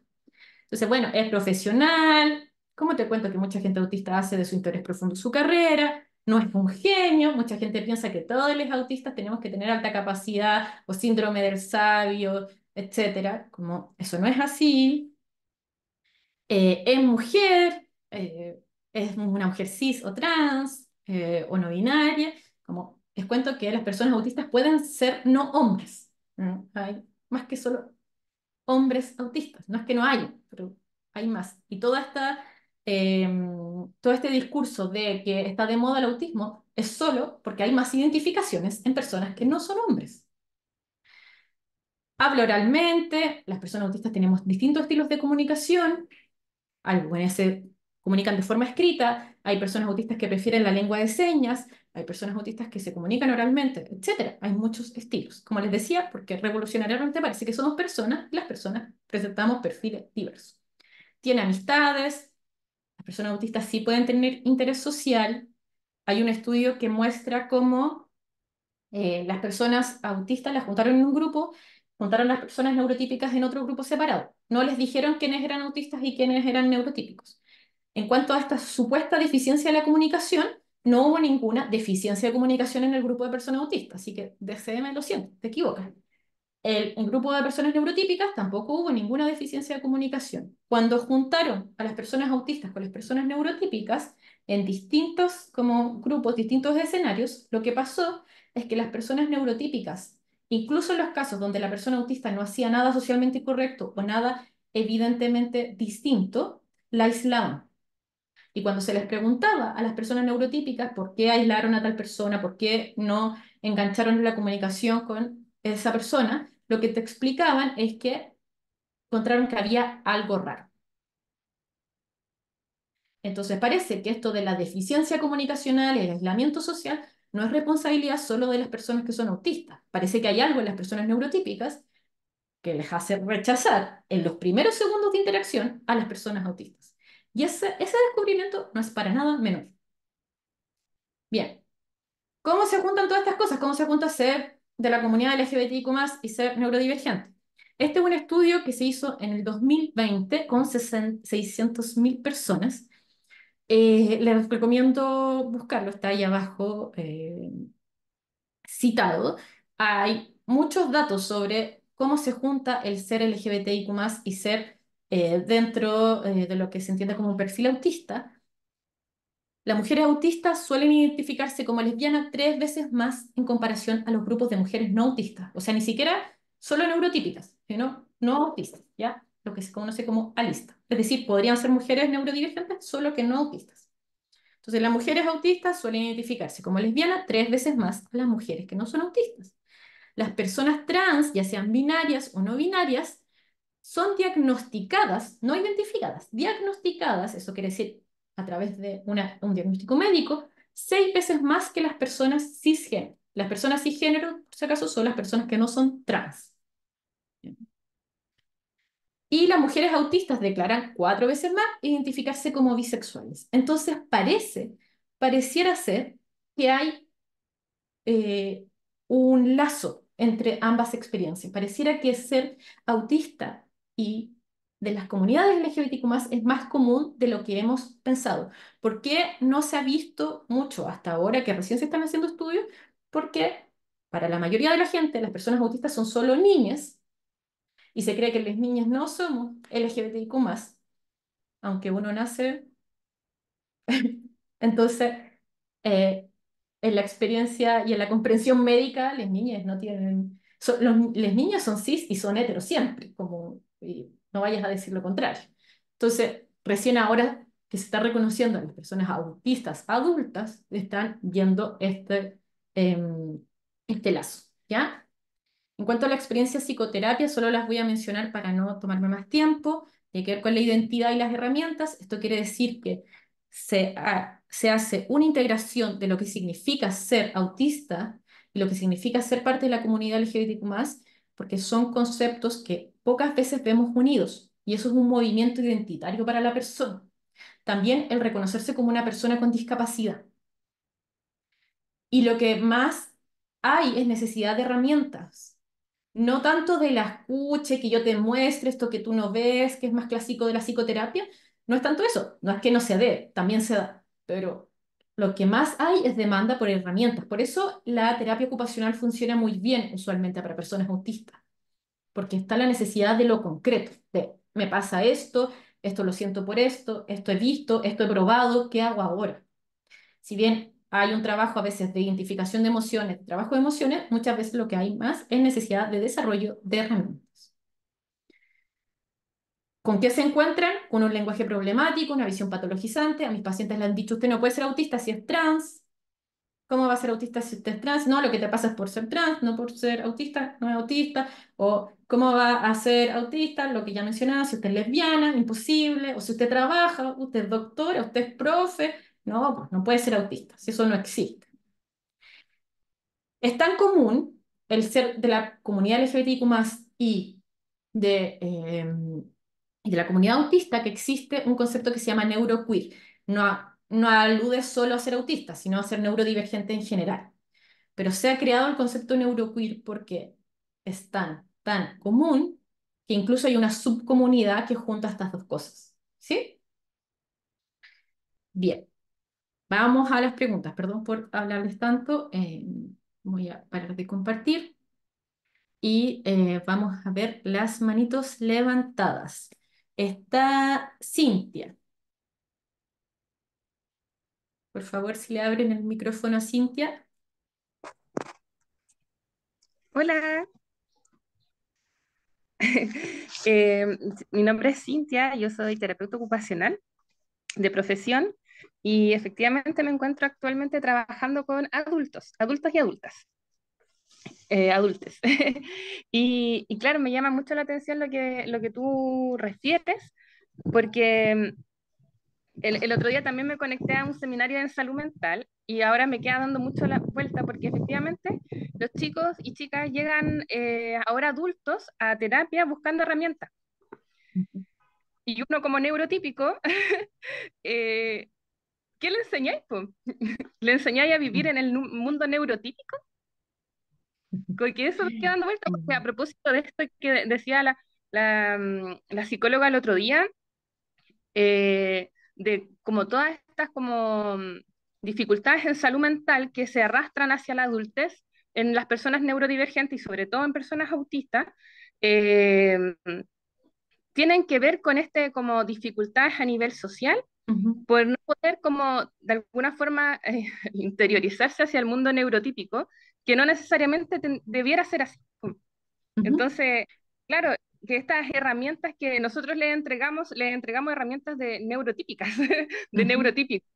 S2: Entonces, bueno, es profesional. ¿Cómo te cuento que mucha gente autista hace de su interés profundo su carrera? No es un genio. Mucha gente piensa que todos los autistas tenemos que tener alta capacidad o síndrome del sabio, etcétera. Como eso no es así. Es mujer, es una mujer cis o trans o no binaria. Como les cuento que las personas autistas pueden ser no hombres. ¿No? Hay más que solo hombres autistas. No es que no haya, pero hay más. Y eh, todo este discurso de que está de moda el autismo es solo porque hay más identificaciones en personas que no son hombres. Hablo oralmente, las personas autistas tenemos distintos estilos de comunicación, algunas se comunican de forma escrita, hay personas autistas que prefieren la lengua de señas, hay personas autistas que se comunican oralmente, etcétera. Hay muchos estilos. Como les decía, porque revolucionariamente parece que somos personas, las personas presentamos perfiles diversos. Tiene amistades, las personas autistas sí pueden tener interés social. Hay un estudio que muestra cómo las personas autistas las juntaron en un grupo, juntaron las personas neurotípicas en otro grupo separado. No les dijeron quiénes eran autistas y quiénes eran neurotípicos. En cuanto a esta supuesta deficiencia de la comunicación, no hubo ninguna deficiencia de comunicación en el grupo de personas autistas, así que DCM, lo siento, te equivocas. En grupo de personas neurotípicas tampoco hubo ninguna deficiencia de comunicación. Cuando juntaron a las personas autistas con las personas neurotípicas en distintos como grupos, distintos escenarios, lo que pasó es que las personas neurotípicas, incluso en los casos donde la persona autista no hacía nada socialmente incorrecto o nada evidentemente distinto, la aislaban. Y cuando se les preguntaba a las personas neurotípicas por qué aislaron a tal persona, por qué no engancharon la comunicación con esa persona, lo que te explicaban es que encontraron que había algo raro. Entonces parece que esto de la deficiencia comunicacional y el aislamiento social no es responsabilidad solo de las personas que son autistas. Parece que hay algo en las personas neurotípicas que les hace rechazar en los primeros segundos de interacción a las personas autistas. Y ese descubrimiento no es para nada menor. Bien, ¿cómo se juntan todas estas cosas? ¿Cómo se junta ser de la comunidad LGBTIQ+ y ser neurodivergente? Este es un estudio que se hizo en el 2020 con 600.000 personas. Les recomiendo buscarlo, está ahí abajo citado. Hay muchos datos sobre cómo se junta el ser LGBTIQ+ y ser dentro de lo que se entiende como un perfil autista. Las mujeres autistas suelen identificarse como lesbianas 3 veces más en comparación a los grupos de mujeres no autistas. O sea, ni siquiera solo neurotípicas, no autistas, ¿ya? Lo que se conoce como alista. Es decir, podrían ser mujeres neurodivergentes, solo que no autistas. Entonces, las mujeres autistas suelen identificarse como lesbianas 3 veces más a las mujeres que no son autistas. Las personas trans, ya sean binarias o no binarias, son diagnosticadas, no identificadas, diagnosticadas, eso quiere decir a través de un diagnóstico médico, 6 veces más que las personas cisgénero. Las personas cisgénero, por si acaso, son las personas que no son trans. Y las mujeres autistas declaran 4 veces más identificarse como bisexuales. Entonces pareciera ser que hay eh, un lazo entre ambas experiencias. Pareciera que ser autista y de las comunidades LGBTQ+ es más común de lo que hemos pensado. ¿Por qué no se ha visto mucho hasta ahora que recién se están haciendo estudios? Porque para la mayoría de la gente, las personas autistas son solo niñas y se cree que las niñas no somos LGBTQ+, aunque uno nace. Entonces, eh, en la experiencia y en la comprensión médica, las niñas no tienen, las niñas son cis y son heteros siempre, como, y no vayas a decir lo contrario. Entonces, recién ahora que se está reconociendo a las personas autistas adultas, están viendo este lazo, ¿ya? En cuanto a la experiencia psicoterapia, solo las voy a mencionar para no tomarme más tiempo. Tiene que ver con la identidad y las herramientas. Esto quiere decir que se hace una integración de lo que significa ser autista y lo que significa ser parte de la comunidad LGBTQ+, porque son conceptos que pocas veces vemos unidos. Y eso es un movimiento identitario para la persona. También el reconocerse como una persona con discapacidad. Y lo que más hay es necesidad de herramientas. No tanto de la escucha, que yo te muestre esto que tú no ves, que es más clásico de la psicoterapia. No es tanto eso. No es que no se dé, también se da. Pero lo que más hay es demanda por herramientas. Por eso la terapia ocupacional funciona muy bien usualmente para personas autistas. Porque está la necesidad de lo concreto. De, me pasa esto lo siento por esto he visto, esto he probado, ¿qué hago ahora? Si bien hay un trabajo a veces de identificación de emociones, de trabajo de emociones, muchas veces lo que hay más es necesidad de desarrollo de herramientas. ¿Con qué se encuentran? Con un lenguaje problemático, una visión patologizante. A mis pacientes le han dicho, usted no puede ser autista si es trans. ¿Cómo va a ser autista si usted es trans? No, lo que te pasa es por ser trans, no por ser autista, no es autista. O ¿cómo va a ser autista? Lo que ya mencionaba, si usted es lesbiana, imposible. O si usted trabaja, usted es doctora, usted es profe. No, pues no puede ser autista, si eso no existe. Es tan común el ser de la comunidad LGBTQ+ de, eh, y de la comunidad autista que existe un concepto que se llama neuroqueer. No alude solo a ser autista, sino a ser neurodivergente en general. Pero se ha creado el concepto neuroqueer porque es tan común que incluso hay una subcomunidad que junta estas dos cosas. ¿Sí? Bien, vamos a las preguntas. Perdón por hablarles tanto. Voy a parar de compartir. Y vamos a ver las manitos levantadas. Está Cintia. Por favor, si le abren el micrófono a Cintia.
S3: Hola, eh, mi nombre es Cintia, yo soy terapeuta ocupacional de profesión y efectivamente me encuentro actualmente trabajando con adultos, adultos y adultas, adultes. Y claro, me llama mucho la atención lo que tú refieres, porque el otro día también me conecté a un seminario en salud mental y ahora me queda dando mucho la vuelta porque efectivamente los chicos y chicas llegan ahora adultos a terapia buscando herramientas. Y uno como neurotípico, eh, ¿qué le enseñáis, po? ¿Le enseñáis a vivir en el mundo neurotípico? Que eso me queda dando vuelta, porque a propósito de esto que decía la psicóloga el otro día, de como todas estas como dificultades en salud mental que se arrastran hacia la adultez en las personas neurodivergentes y sobre todo en personas autistas, eh, tienen que ver con como dificultades a nivel social
S2: Ujú.
S3: por no poder como de alguna forma interiorizarse hacia el mundo neurotípico, que no necesariamente debiera ser así.
S2: Ujú,
S3: Entonces, claro, que estas herramientas que nosotros les entregamos herramientas de neurotípicas, de
S2: ujú,
S3: neurotípicos.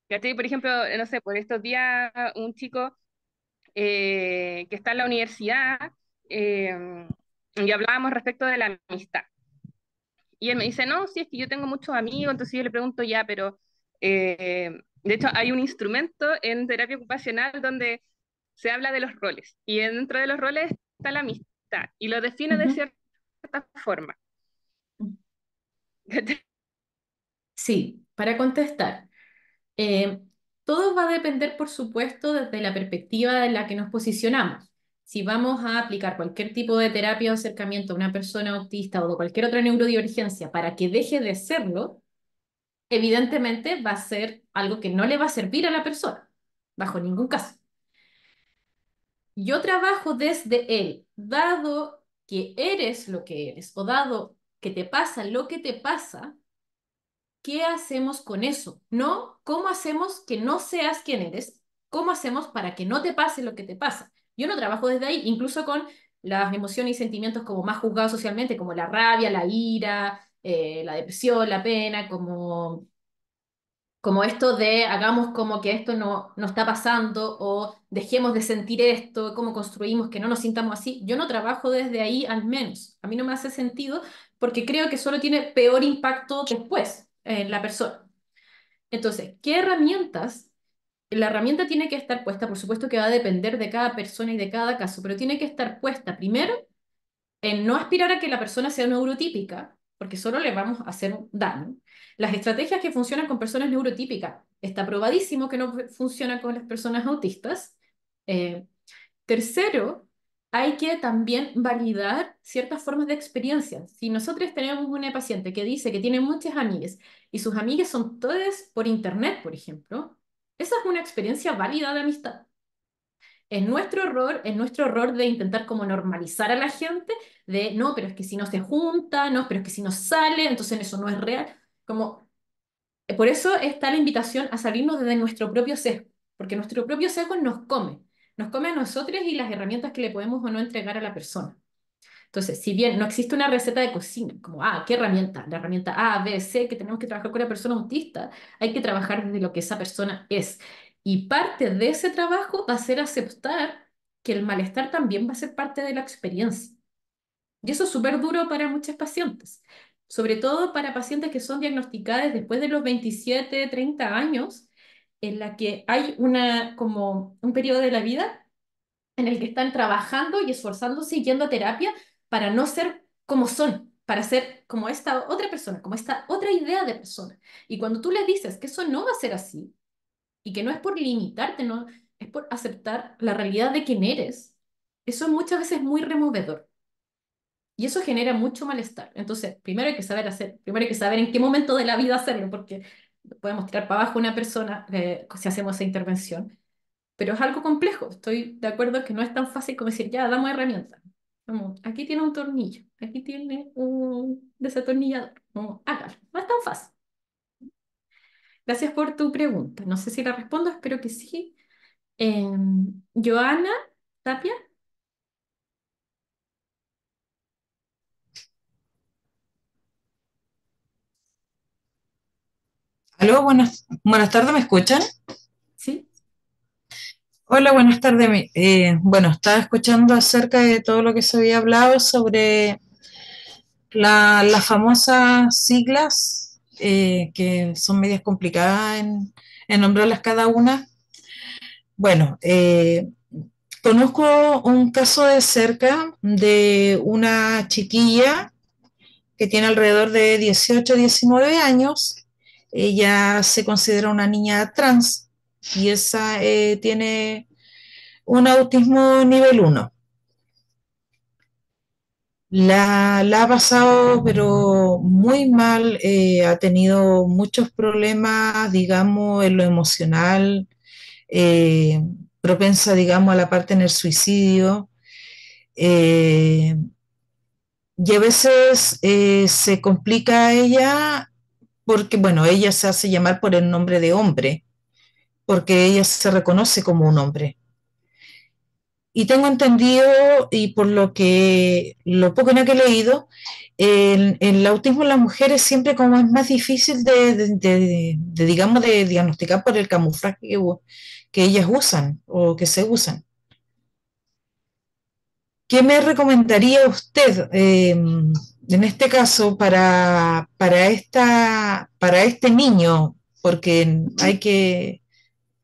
S3: ¿Cachai? Por ejemplo, no sé, por estos días un chico que está en la universidad eh, y hablábamos respecto de la amistad. Y él me dice, no, sí, es que yo tengo muchos amigos, entonces yo le pregunto ya, pero de hecho hay un instrumento en terapia ocupacional donde se habla de los roles y dentro de los roles está la amistad y lo define de
S2: ujú.
S3: cierta forma.
S2: Sí, para contestar. Eh, Todo va a depender, por supuesto, desde la perspectiva en la que nos posicionamos. Si vamos a aplicar cualquier tipo de terapia o acercamiento a una persona autista o de cualquier otra neurodivergencia para que deje de serlo, evidentemente va a ser algo que no le va a servir a la persona, bajo ningún caso. Yo trabajo desde él, dado que eres lo que eres o dado que te pasa lo que te pasa. ¿Qué hacemos con eso? No, ¿cómo hacemos que no seas quien eres? ¿Cómo hacemos para que no te pase lo que te pasa? Yo no trabajo desde ahí, incluso con las emociones y sentimientos como más juzgados socialmente, como la rabia, la ira, la depresión, la pena, como esto de hagamos como que esto no está pasando o dejemos de sentir esto, cómo construimos que no nos sintamos así. Yo no trabajo desde ahí al menos. A mí no me hace sentido porque creo que solo tiene peor impacto después en la persona. Entonces, ¿qué herramientas? La herramienta tiene que estar puesta, por supuesto que va a depender de cada persona y de cada caso, pero tiene que estar puesta primero en no aspirar a que la persona sea neurotípica, porque solo le vamos a hacer un daño. Las estrategias que funcionan con personas neurotípicas, está probadísimo que no funcionan con las personas autistas. Eh, Tercero, hay que también validar ciertas formas de experiencia. Si nosotros tenemos una paciente que dice que tiene muchas amigas y sus amigas son todas por internet, por ejemplo, esa es una experiencia válida de amistad. Es nuestro error de intentar como normalizar a la gente, de no, pero es que si no se junta, no, pero es que si no sale, entonces eso no es real. Como, por eso está la invitación a salirnos desde nuestro propio sesgo, porque nuestro propio sesgo nos come a nosotros y las herramientas que le podemos o no entregar a la persona. Entonces, si bien no existe una receta de cocina, como, ¿qué herramienta? La herramienta A, B, C, que tenemos que trabajar con una persona autista, hay que trabajar desde lo que esa persona es. Y parte de ese trabajo va a ser aceptar que el malestar también va a ser parte de la experiencia. Y eso es súper duro para muchos pacientes, sobre todo para pacientes que son diagnosticadas después de los 27, 30 años, en la que hay como un periodo de la vida en el que están trabajando y esforzándose y yendo a terapia para no ser como son, para ser como esta otra persona, como esta otra idea de persona. Y cuando tú le dices que eso no va a ser así y que no es por limitarte, no, es por aceptar la realidad de quién eres, eso muchas veces es muy removedor. Y eso genera mucho malestar. Entonces, primero hay que saber hacer, primero hay que saber en qué momento de la vida hacerlo, porque podemos tirar para abajo a una persona si hacemos esa intervención. Pero es algo complejo. Estoy de acuerdo que no es tan fácil como decir, ya, damos herramientas. Como, aquí tiene un tornillo, aquí tiene un desatornillador. Como, hágalo. No es tan fácil. Gracias por tu pregunta. No sé si la respondo, espero que sí. Joana Tapia,
S4: Aló, buenas tardes, ¿me escuchan?
S2: ¿sí?
S4: Hola, buenas tardes. Bueno, estaba escuchando acerca de todo lo que se había hablado sobre las famosas siglas, que son medias complicadas en nombrarlas cada una. Bueno, conozco un caso de cerca de una chiquilla que tiene alrededor de 18, 19 años. Ella se considera una niña trans y esa tiene un autismo nivel uno. La ha pasado, pero muy mal, ha tenido muchos problemas, digamos, en lo emocional, eh, propensa, digamos, a la parte en el suicidio. eh, y a veces se complica a ella porque, bueno, ella se hace llamar por el nombre de hombre, porque ella se reconoce como un hombre. y tengo entendido, y por lo poco que he leído, el autismo en las mujeres siempre como es más difícil digamos, de diagnosticar por el camuflaje que ellas usan o que se usan. ¿Qué me recomendaría usted en este caso para este niño? Porque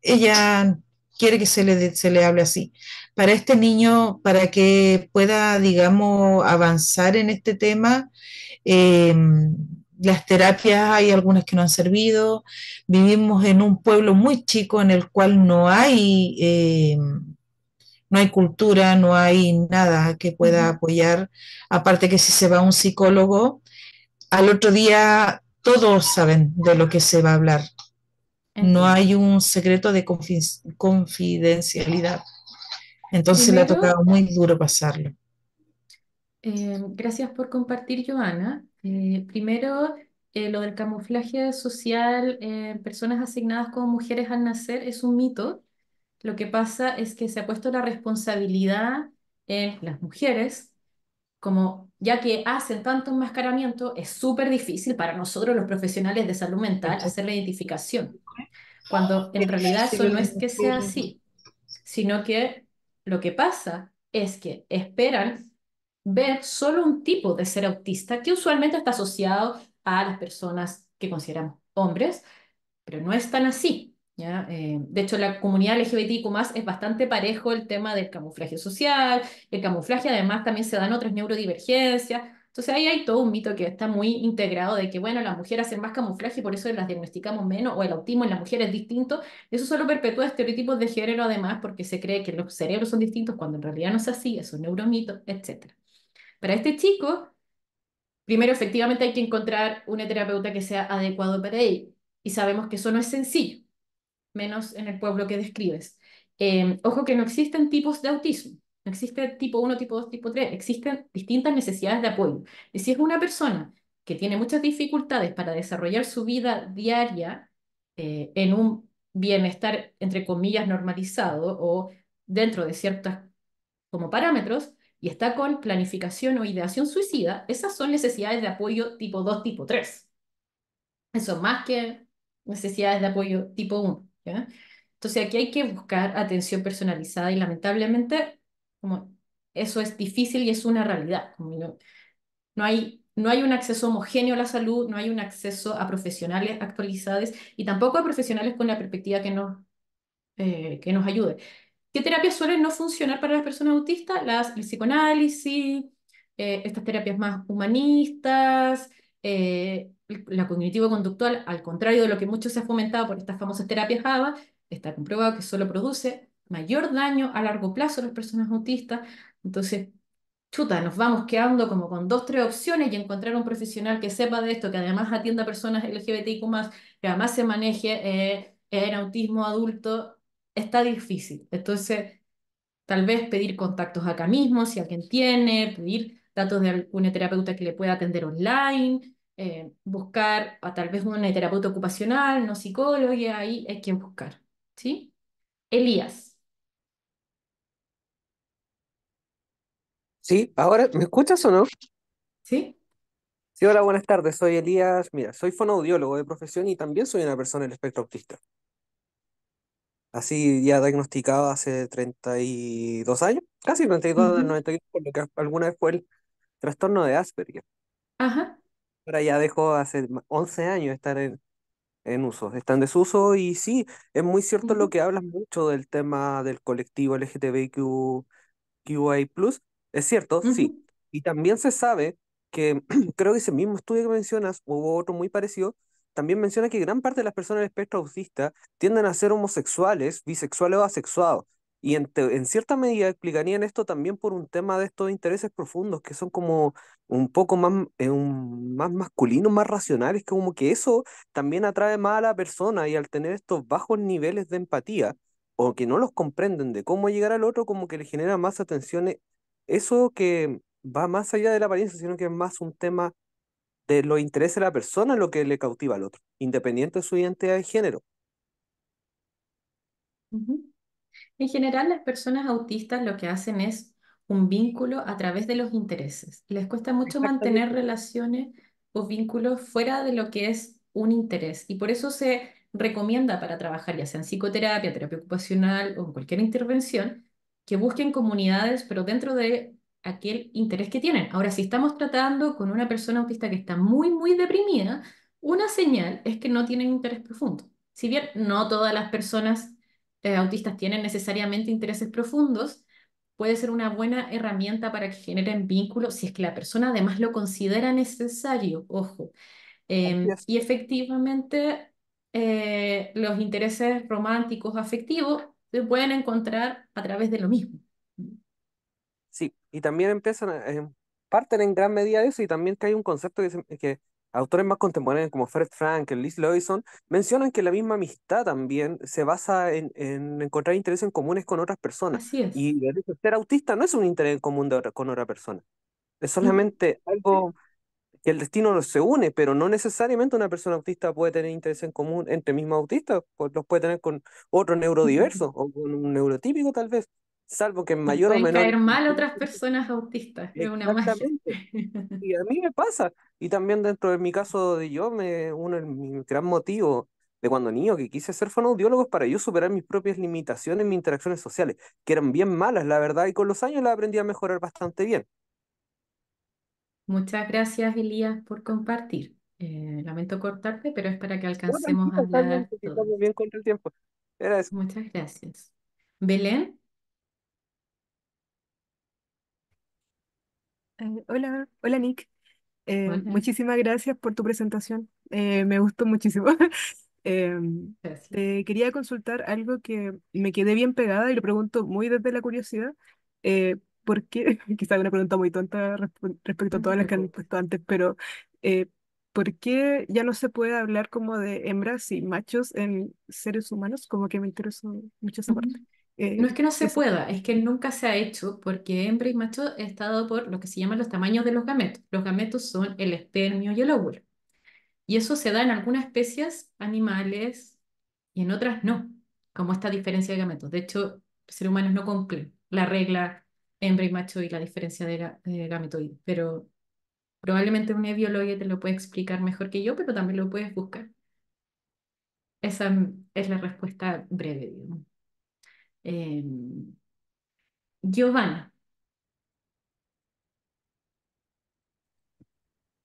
S4: ella quiere que se le hable así. Para este niño, para que pueda, digamos, avanzar en este tema, eh, las terapias hay algunas que no han servido. Vivimos en un pueblo muy chico en el cual no hay cultura, no hay nada que pueda
S2: Ujú.
S4: apoyar. Aparte que si se va a un psicólogo, al otro día todos saben de lo que se va a hablar. No
S2: Entiendo.
S4: hay un secreto de confidencialidad. Entonces le ha
S2: Primero,
S4: tocado muy duro pasarlo.
S2: gracias por compartir, Joana. Primero, lo del camuflaje social en personas asignadas como mujeres al nacer es un mito. Lo que pasa es que se ha puesto la responsabilidad en las mujeres, como ya que hacen tanto enmascaramiento, es súper difícil para nosotros los profesionales de salud mental hacer la identificación, cuando en realidad eso no es que sea así, sino que lo que pasa es que esperan ver solo un tipo de ser autista que usualmente está asociado a las personas que consideramos hombres, pero no es tan así. ¿Ya? De hecho, la comunidad LGBTIQ+, es bastante parejo el tema del camuflaje social. El camuflaje además también se dan otras neurodivergencias. Entonces ahí hay todo un mito que está muy integrado de que, bueno, las mujeres hacen más camuflaje y por eso las diagnosticamos menos, o el autismo en la mujer es distinto. Eso solo perpetúa estereotipos de género además porque se cree que los cerebros son distintos cuando en realidad no es así, esos neuromitos, etcétera. Para este chico, primero efectivamente hay que encontrar una terapeuta que sea adecuado para él. Y sabemos que eso no es sencillo, menos en el pueblo que describes. Ojo que no existen tipos de autismo, no existe tipo uno, tipo 2, tipo 3. Existen distintas necesidades de apoyo. Y si es una persona que tiene muchas dificultades para desarrollar su vida diaria en un bienestar, entre comillas, normalizado o dentro de ciertos como parámetros, y está con planificación o ideación suicida, esas son necesidades de apoyo tipo 2, tipo 3. Eso más que necesidades de apoyo tipo uno, ¿ya? Entonces aquí hay que buscar atención personalizada y lamentablemente como eso es difícil y es una realidad. Como no hay un acceso homogéneo a la salud, no hay un acceso a profesionales actualizados y tampoco a profesionales con la perspectiva que nos ayude. ¿Qué terapias suelen no funcionar para las personas autistas? El psicoanálisis, estas terapias más humanistas, la cognitivo-conductual, al contrario de lo que mucho se ha fomentado por estas famosas terapias ABA, está comprobado que solo produce mayor daño a largo plazo a las personas autistas. Entonces, chuta, nos vamos quedando como con dos, tres opciones y encontrar un profesional que sepa de esto, que además atienda a personas LGBTIQ+, que además se maneje en autismo adulto, está difícil. Entonces, tal vez pedir contactos acá mismo, si alguien tiene, pedir datos de alguna terapeuta que le pueda atender online, buscar a tal vez una terapeuta ocupacional, no psicólogo, y ahí hay que buscar. ¿Sí? Elías.
S5: Sí, ahora, ¿me escuchas o no?
S2: ¿Sí?
S5: Sí, hola, buenas tardes, soy Elías. Mira, soy fonoaudiólogo de profesión y también soy una persona del espectro autista. Así ya diagnosticado hace 32 años, casi 32 del
S2: Ujú.
S5: 91, por lo que alguna vez fue el trastorno de Asperger.
S2: Ajá.
S5: Ahora ya dejó hace 11 años de estar en uso, está en desuso y sí, es muy cierto lo
S2: Ujú,
S5: que hablas mucho del tema del colectivo LGTBIQ QI+, es cierto, sí.
S2: ujú,
S5: Y también se sabe que, creo que ese mismo estudio que mencionas, hubo otro muy parecido, también menciona que gran parte de las personas del espectro autista tienden a ser homosexuales, bisexuales o asexuados. Y en cierta medida explicarían esto también por un tema de estos intereses profundos, que son como un poco más, más masculinos, más racionales, que como que eso también atrae más a la persona y al tener estos bajos niveles de empatía o que no los comprenden de cómo llegar al otro, como que le genera más atención. Eso que va más allá de la apariencia, sino que es más un tema de los intereses de la persona lo que le cautiva al otro, independiente de su identidad de género.
S2: ujú. En general, las personas autistas lo que hacen es un vínculo a través de los intereses. Les cuesta mucho mantener
S5: Exactamente.
S2: relaciones o vínculos fuera de lo que es un interés. Y por eso se recomienda para trabajar, ya sea en psicoterapia, terapia ocupacional o en cualquier intervención, que busquen comunidades, pero dentro de aquel interés que tienen. Ahora, si estamos tratando con una persona autista que está muy, muy deprimida, una señal es que no tienen interés profundo. Si bien no todas las personas autistas tienen necesariamente intereses profundos, puede ser una buena herramienta para que generen vínculos si es que la persona además lo considera necesario, ojo.
S5: Así es.
S2: Y efectivamente, los intereses románticos, afectivos, se pueden encontrar a través de lo mismo.
S5: Sí, y también parten en gran medida de eso, y también que hay un concepto que autores más contemporáneos como Fred Frankel, Liz Lewison, mencionan que la misma amistad también se basa en encontrar intereses en comunes con otras personas.
S2: Así es.
S5: Y de hecho, ser autista no es un interés en común con otra persona, es
S2: Ujú.
S5: solamente algo que el destino los se une, pero no necesariamente una persona autista puede tener interés en común entre mismos autistas, pues los puede tener con otro neurodiverso o con un neurotípico tal vez, salvo que en
S2: Nos
S5: mayor o
S2: pueden
S5: menor.
S2: caer mal otras personas autistas, es una magia.
S5: Exactamente. Y a mí me pasa. Y también dentro de mi caso de yo, mi gran motivo de cuando niño que quise ser fonoaudiólogo es para yo superar mis propias limitaciones en mis interacciones sociales, que eran bien malas, la verdad, y con los años las aprendí a mejorar bastante bien.
S2: Muchas gracias, Elías, por compartir. Lamento cortarte, pero es para que
S5: No,
S2: alcancemos a
S5: tranquilo, está bien,
S2: hablar
S5: porque
S2: todos.
S5: estamos bien contra el tiempo. Era eso.
S2: Muchas gracias. Belén,
S6: Hola, hola Nick.
S2: hola.
S6: Muchísimas gracias por tu presentación. Me gustó muchísimo.
S2: Gracias.
S6: Te quería consultar algo que me quedé bien pegada y lo pregunto muy desde la curiosidad. ¿Por qué? Quizá una pregunta muy tonta respecto a
S2: No te
S6: todas las que han
S2: preocupes.
S6: puesto antes, pero eh, ¿por qué ya no se puede hablar como de hembras y machos en seres humanos? Como que me interesó mucho esa parte.
S2: Ujú. No es que no se
S6: Eso.
S2: pueda, es que nunca se ha hecho porque hembra y macho está dado por lo que se llaman los tamaños de los gametos. Los gametos son el espermio y el óvulo. Y eso se da en algunas especies animales y en otras no, como esta diferencia de gametos. De hecho, los seres humanos no cumplen la regla hembra y macho y la diferencia de gametoide. Pero probablemente un biólogo te lo puede explicar mejor que yo, pero también lo puedes buscar. Esa es la respuesta breve, digamos. Eh, Giovanna,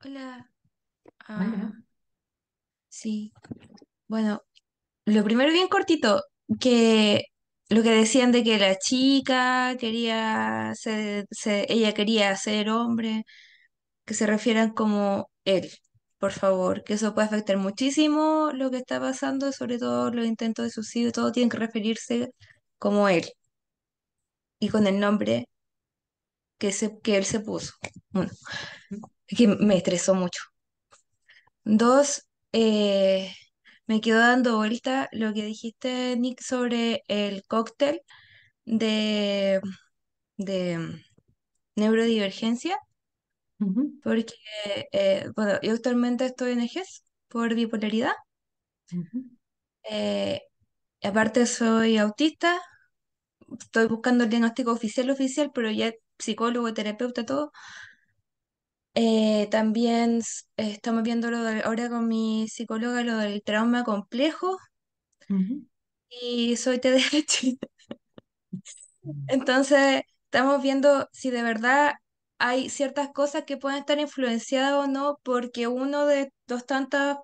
S7: Hola.
S2: hola.
S7: Ah, sí. Bueno, lo primero bien cortito, que lo que decían de que la chica quería ella quería ser hombre, que se refieran como él, por favor, que eso puede afectar muchísimo lo que está pasando, sobre todo los intentos de suicidio, todo tiene que referirse como él y con el nombre que él se puso. Uno, es que me estresó mucho. Dos, me quedó dando vuelta lo que dijiste, Nick, sobre el cóctel de, de neurodivergencia,
S2: Ujú,
S7: porque, bueno, yo actualmente estoy en EGES por bipolaridad.
S2: ujú,
S7: eh, Aparte soy autista, estoy buscando el diagnóstico oficial, pero ya psicólogo, terapeuta, todo. También estamos viendo ahora con mi psicóloga lo del trauma complejo
S2: ujú,
S7: y soy TDAH. Entonces, estamos viendo si de verdad hay ciertas cosas que pueden estar influenciadas o no porque uno de dos tantas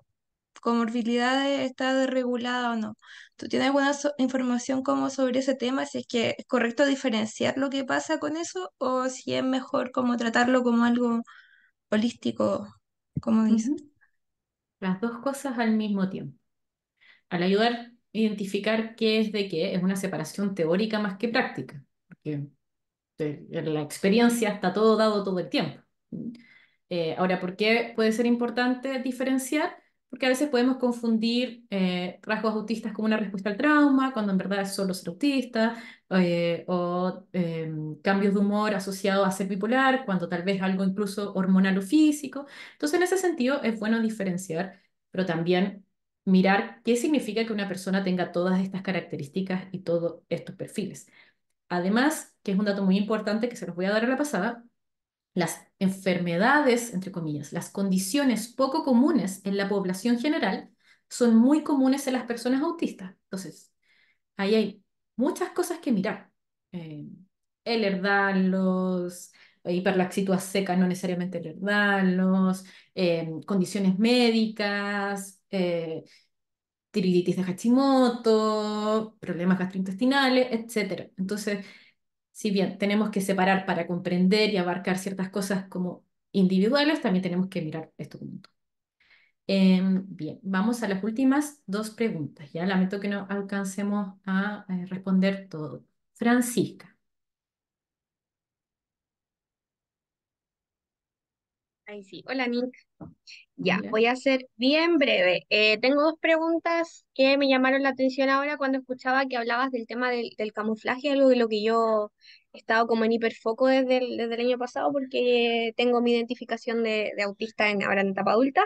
S7: comorbilidades está desregulada o no. ¿Tú tienes alguna información como sobre ese tema? Si es que es correcto diferenciar lo que pasa con eso o si es mejor como tratarlo como algo holístico, como dices.
S2: ujú. Las dos cosas al mismo tiempo. Al ayudar a identificar qué es de qué, es una separación teórica más que práctica, porque en la experiencia está todo dado todo el tiempo. Ahora, ¿por qué puede ser importante diferenciar? Porque a veces podemos confundir rasgos autistas como una respuesta al trauma, cuando en verdad es solo ser autista, o cambios de humor asociados a ser bipolar, cuando tal vez algo incluso hormonal o físico. Entonces, en ese sentido, es bueno diferenciar, pero también mirar qué significa que una persona tenga todas estas características y todos estos perfiles. Además, que es un dato muy importante que se los voy a dar a la pasada, las enfermedades, entre comillas, las condiciones poco comunes en la población general son muy comunes en las personas autistas. Entonces, ahí hay muchas cosas que mirar. Eh, Ehlers-Danlos, hiperlaxitud seca, no necesariamente Ehlers-Danlos, condiciones médicas, tiroiditis de Hashimoto, problemas gastrointestinales, etcétera. Entonces, si bien tenemos que separar para comprender y abarcar ciertas cosas como individuales, también tenemos que mirar esto junto. Bien, vamos a las últimas dos preguntas. Ya lamento que no alcancemos a responder todo. Francisca,
S8: Ahí sí. Hola, Nick. Ya,
S2: hola.
S8: voy a ser bien breve. Tengo dos preguntas que me llamaron la atención ahora cuando escuchaba que hablabas del tema del camuflaje, algo de lo que yo he estado como en hiperfoco desde el año pasado porque tengo mi identificación de autista ahora en etapa adulta.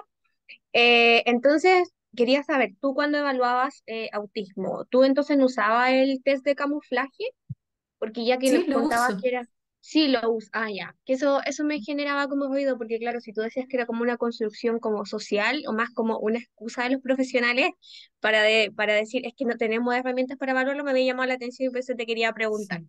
S8: Entonces, quería saber, tú cuando evaluabas autismo, ¿tú entonces no usabas el test de camuflaje? Porque ya que
S2: Sí, lo
S8: contabas
S2: uso.
S8: que era, sí lo usas, ya, que eso me generaba como ruido, porque claro, si tú decías que era como una construcción como social o más como una excusa de los profesionales para decir, es que no tenemos herramientas para evaluarlo, me había llamado la atención y por eso te quería preguntar.
S2: Sí.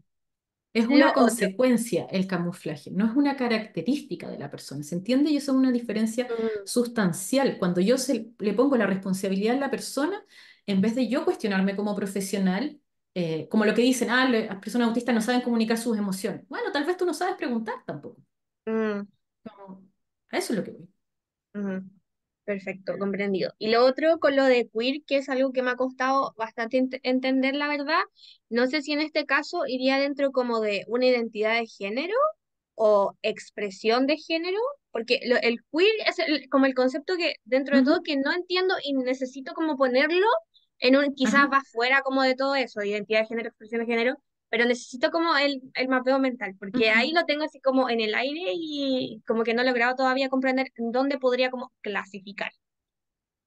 S2: Es
S8: Lo
S2: una
S8: otro,
S2: consecuencia el camuflaje, no es una característica de la persona. ¿Se entiende? Y eso es una diferencia
S8: mm,
S2: sustancial. Cuando yo le pongo la responsabilidad a la persona, en vez de yo cuestionarme como profesional, como lo que dicen, las personas autistas no saben comunicar sus emociones. Bueno, tal vez tú no sabes preguntar tampoco.
S8: mm,
S2: No, a eso es lo que voy.
S8: Ujú. Perfecto, comprendido. Y lo otro con lo de queer, que es algo que me ha costado bastante entender, la verdad, no sé si en este caso iría dentro como de una identidad de género o expresión de género, porque el queer es como el concepto que dentro de todo
S2: Ujú,
S8: que no entiendo y necesito como ponerlo en un, quizás
S2: ajá,
S8: va fuera como de todo eso, identidad de género, expresión de género, pero necesito como el mapeo mental, porque
S2: ujú.
S8: ahí lo tengo así como en el aire y como que no he logrado todavía comprender en dónde podría como clasificar.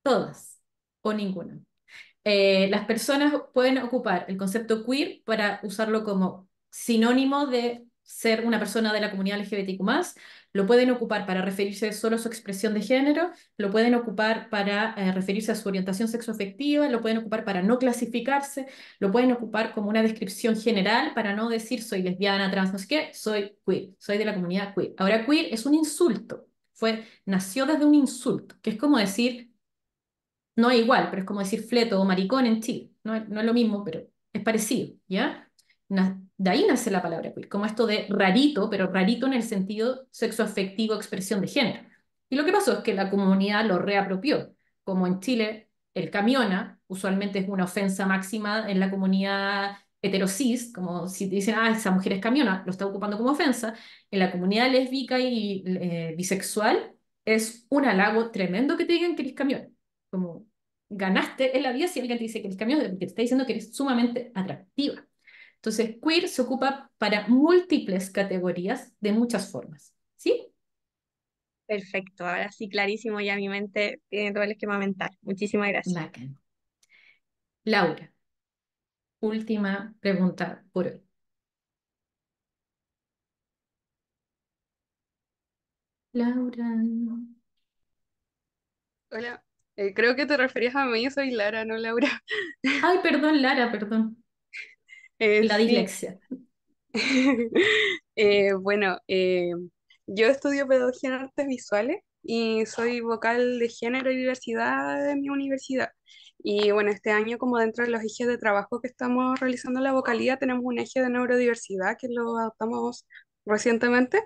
S2: Todas o ninguna. Las personas pueden ocupar el concepto queer para usarlo como sinónimo de ser una persona de la comunidad LGBTQ+, lo pueden ocupar para referirse solo a su expresión de género, lo pueden ocupar para referirse a su orientación sexoafectiva, lo pueden ocupar para no clasificarse, lo pueden ocupar como una descripción general para no decir soy lesbiana, trans, no sé qué, soy queer, soy de la comunidad queer. Ahora, queer es un insulto, nació desde un insulto, que es como decir no es igual, pero es como decir fleto o maricón en Chile. No es lo mismo, pero es parecido, ¿ya? De ahí nace la palabra queer, como esto de rarito, pero rarito en el sentido sexoafectivo, expresión de género. Y lo que pasó es que la comunidad lo reapropió. Como en Chile, el camiona usualmente es una ofensa máxima en la comunidad heterosis, como si te dicen, esa mujer es camiona, lo está ocupando como ofensa. En la comunidad lésbica y bisexual es un halago tremendo que te digan que eres camiona como ganaste en la vida si alguien te dice que eres camión, porque te está diciendo que eres sumamente atractiva. Entonces, queer se ocupa para múltiples categorías de muchas formas. ¿Sí?
S8: Perfecto, ahora sí, clarísimo, ya mi mente tiene todo el esquema mental. Muchísimas gracias.
S2: Bacán. Laura, última pregunta por hoy. Laura.
S3: Hola, creo que te referías a mí, soy Lara, no Laura.
S2: Ay, perdón, Lara, perdón. La
S3: Sí.
S2: dislexia.
S3: Bueno, yo estudio pedagogía en artes visuales y soy vocal de género y diversidad en mi universidad. Y bueno, este año como dentro de los ejes de trabajo que estamos realizando en la vocalía, tenemos un eje de neurodiversidad que lo adoptamos recientemente,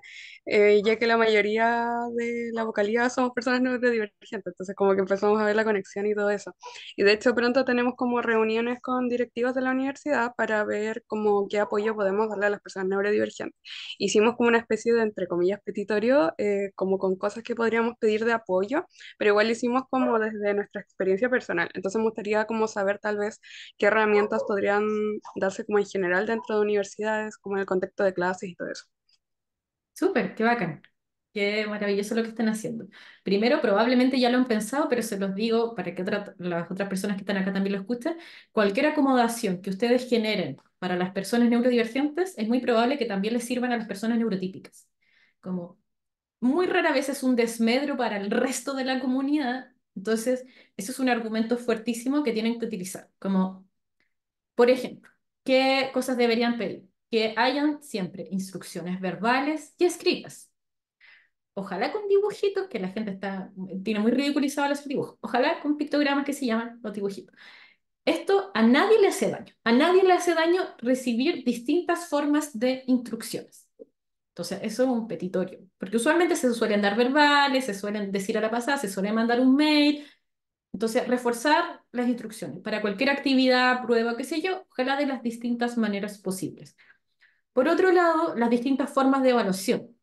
S3: ya que la mayoría de la vocalía somos personas neurodivergentes, entonces como que empezamos a ver la conexión y todo eso. Y de hecho pronto tenemos como reuniones con directivos de la universidad para ver como qué apoyo podemos darle a las personas neurodivergentes. Hicimos como una especie de, entre comillas, petitorio, como con cosas que podríamos pedir de apoyo, pero igual lo hicimos como desde nuestra experiencia personal. Entonces me gustaría como saber tal vez qué herramientas podrían darse como en general dentro de universidades, como en el contexto de clases y todo eso.
S2: Súper, qué bacán. Qué maravilloso lo que están haciendo. Primero, probablemente ya lo han pensado, pero se los digo para que las otras personas que están acá también lo escuchen. Cualquier acomodación que ustedes generen para las personas neurodivergentes es muy probable que también les sirvan a las personas neurotípicas. Como muy rara vez es un desmedro para el resto de la comunidad. Entonces, eso es un argumento fuertísimo que tienen que utilizar. Como, por ejemplo, ¿qué cosas deberían pedir? Que hayan siempre instrucciones verbales y escritas. Ojalá con dibujitos, que la gente tiene muy ridiculizado los dibujos. Ojalá con pictogramas que se llaman los dibujitos. Esto a nadie le hace daño. A nadie le hace daño recibir distintas formas de instrucciones. Entonces, eso es un petitorio. Porque usualmente se suelen dar verbales, se suelen decir a la pasada, se suele mandar un mail. Entonces, reforzar las instrucciones para cualquier actividad, prueba, qué sé yo, ojalá de las distintas maneras posibles. Por otro lado, las distintas formas de evaluación.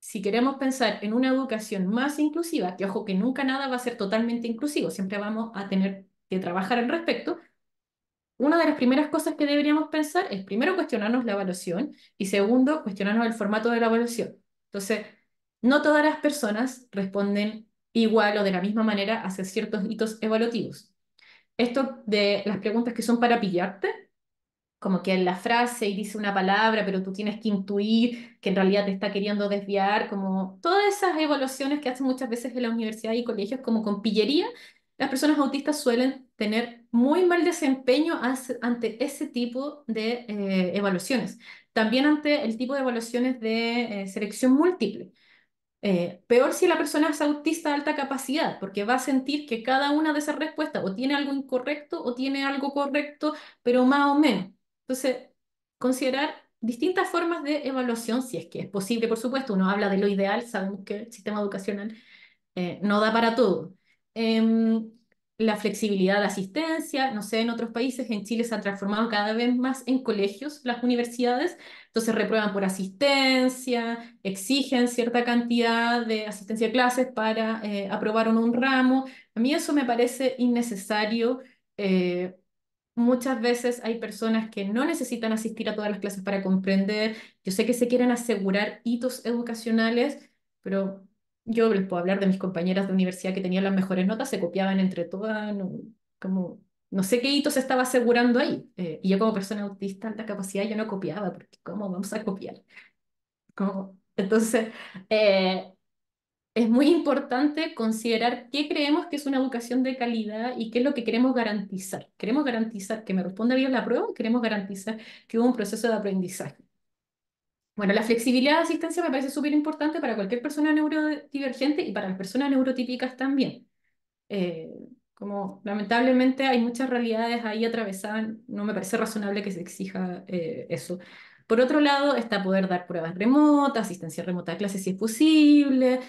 S2: Si queremos pensar en una educación más inclusiva, que ojo que nunca nada va a ser totalmente inclusivo, siempre vamos a tener que trabajar al respecto, una de las primeras cosas que deberíamos pensar es primero cuestionarnos la evaluación y segundo cuestionarnos el formato de la evaluación. Entonces, no todas las personas responden igual o de la misma manera hacia ciertos hitos evaluativos. Esto de las preguntas que son para pillarte, como que en la frase y dice una palabra, pero tú tienes que intuir que en realidad te está queriendo desviar, como todas esas evaluaciones que hacen muchas veces en la universidad y colegios como con pillería, las personas autistas suelen tener muy mal desempeño ante ese tipo de evaluaciones. También ante el tipo de evaluaciones de selección múltiple. Peor si la persona es autista de alta capacidad, porque va a sentir que cada una de esas respuestas o tiene algo incorrecto o tiene algo correcto, pero más o menos. Entonces, considerar distintas formas de evaluación, si es que es posible, por supuesto. Uno habla de lo ideal, sabemos que el sistema educacional no da para todo. Em, la flexibilidad de asistencia, no sé, en otros países, en Chile se han transformado cada vez más en colegios las universidades, entonces reprueban por asistencia, exigen cierta cantidad de asistencia a clases para aprobar o no un ramo. A mí eso me parece innecesario. eh, Muchas veces hay personas que no necesitan asistir a todas las clases para comprender. Yo sé que se quieren asegurar hitos educacionales, pero yo les puedo hablar de mis compañeras de universidad que tenían las mejores notas, se copiaban entre todas, no, como, no sé qué hitos se estaba asegurando ahí. Y yo como persona autista, alta capacidad, yo no copiaba, porque ¿cómo vamos a copiar? Entonces, eh, es muy importante considerar qué creemos que es una educación de calidad y qué es lo que queremos garantizar. ¿Queremos garantizar que me responda bien la prueba o queremos garantizar que hubo un proceso de aprendizaje? Bueno, la flexibilidad de asistencia me parece súper importante para cualquier persona neurodivergente y para las personas neurotípicas también. Eh, Como lamentablemente hay muchas realidades ahí atravesadas, no me parece razonable que se exija eso. Por otro lado, está poder dar pruebas remotas, asistencia remota a clases si es posible,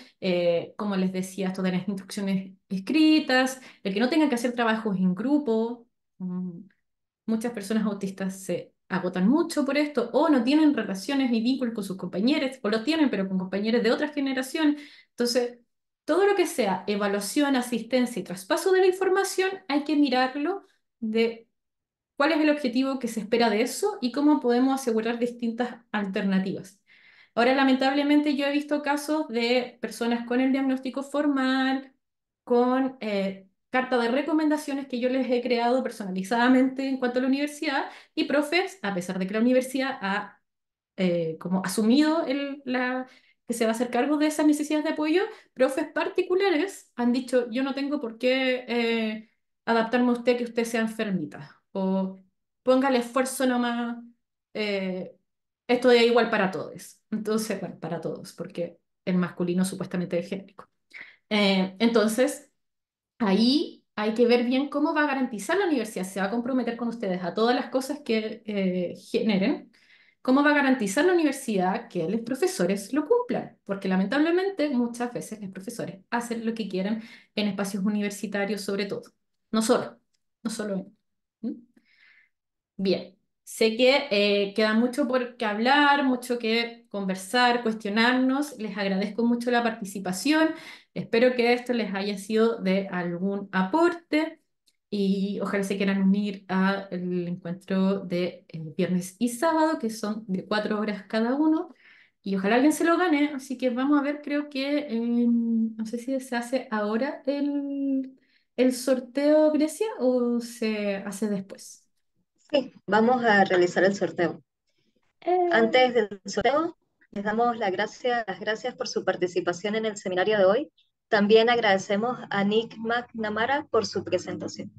S2: como les decía, esto de las instrucciones escritas, el que no tengan que hacer trabajos en grupo. Muchas personas autistas se agotan mucho por esto o no tienen relaciones ni vínculos con sus compañeros, o los tienen, pero con compañeros de otra generación. Entonces, todo lo que sea evaluación, asistencia y traspaso de la información, hay que mirarlo de cuál es el objetivo que se espera de eso y cómo podemos asegurar distintas alternativas. Ahora, lamentablemente, yo he visto casos de personas con el diagnóstico formal, con carta de recomendaciones que yo les he creado personalizadamente en cuanto a la universidad y profes, a pesar de que la universidad ha como asumido que se va a hacer cargo de esas necesidades de apoyo, profes particulares han dicho, yo no tengo por qué adaptarme a usted que usted sea enfermita, o póngale esfuerzo nomás, eh, esto es igual para todos. Entonces, bueno, para todos, porque el masculino supuestamente es genérico. Entonces, ahí hay que ver bien cómo va a garantizar la universidad, se va a comprometer con ustedes a todas las cosas que generen, cómo va a garantizar la universidad que los profesores lo cumplan, porque lamentablemente muchas veces los profesores hacen lo que quieran en espacios universitarios sobre todo, no solo, no solo en... ¿Mm? Bien, sé que queda mucho por que hablar, mucho que conversar, cuestionarnos. Les agradezco mucho la participación. Espero que esto les haya sido de algún aporte y ojalá se quieran unir al encuentro de viernes y sábado, que son de 4 horas cada uno. y ojalá alguien se lo gane, así que vamos a ver, creo que, no sé si se hace ahora el sorteo, Grecia, o se hace después.
S1: Sí, vamos a realizar el sorteo.
S2: Eh,
S1: Antes del sorteo, les damos las gracias por su participación en el seminario de hoy. También agradecemos a Nick McNamara por su presentación.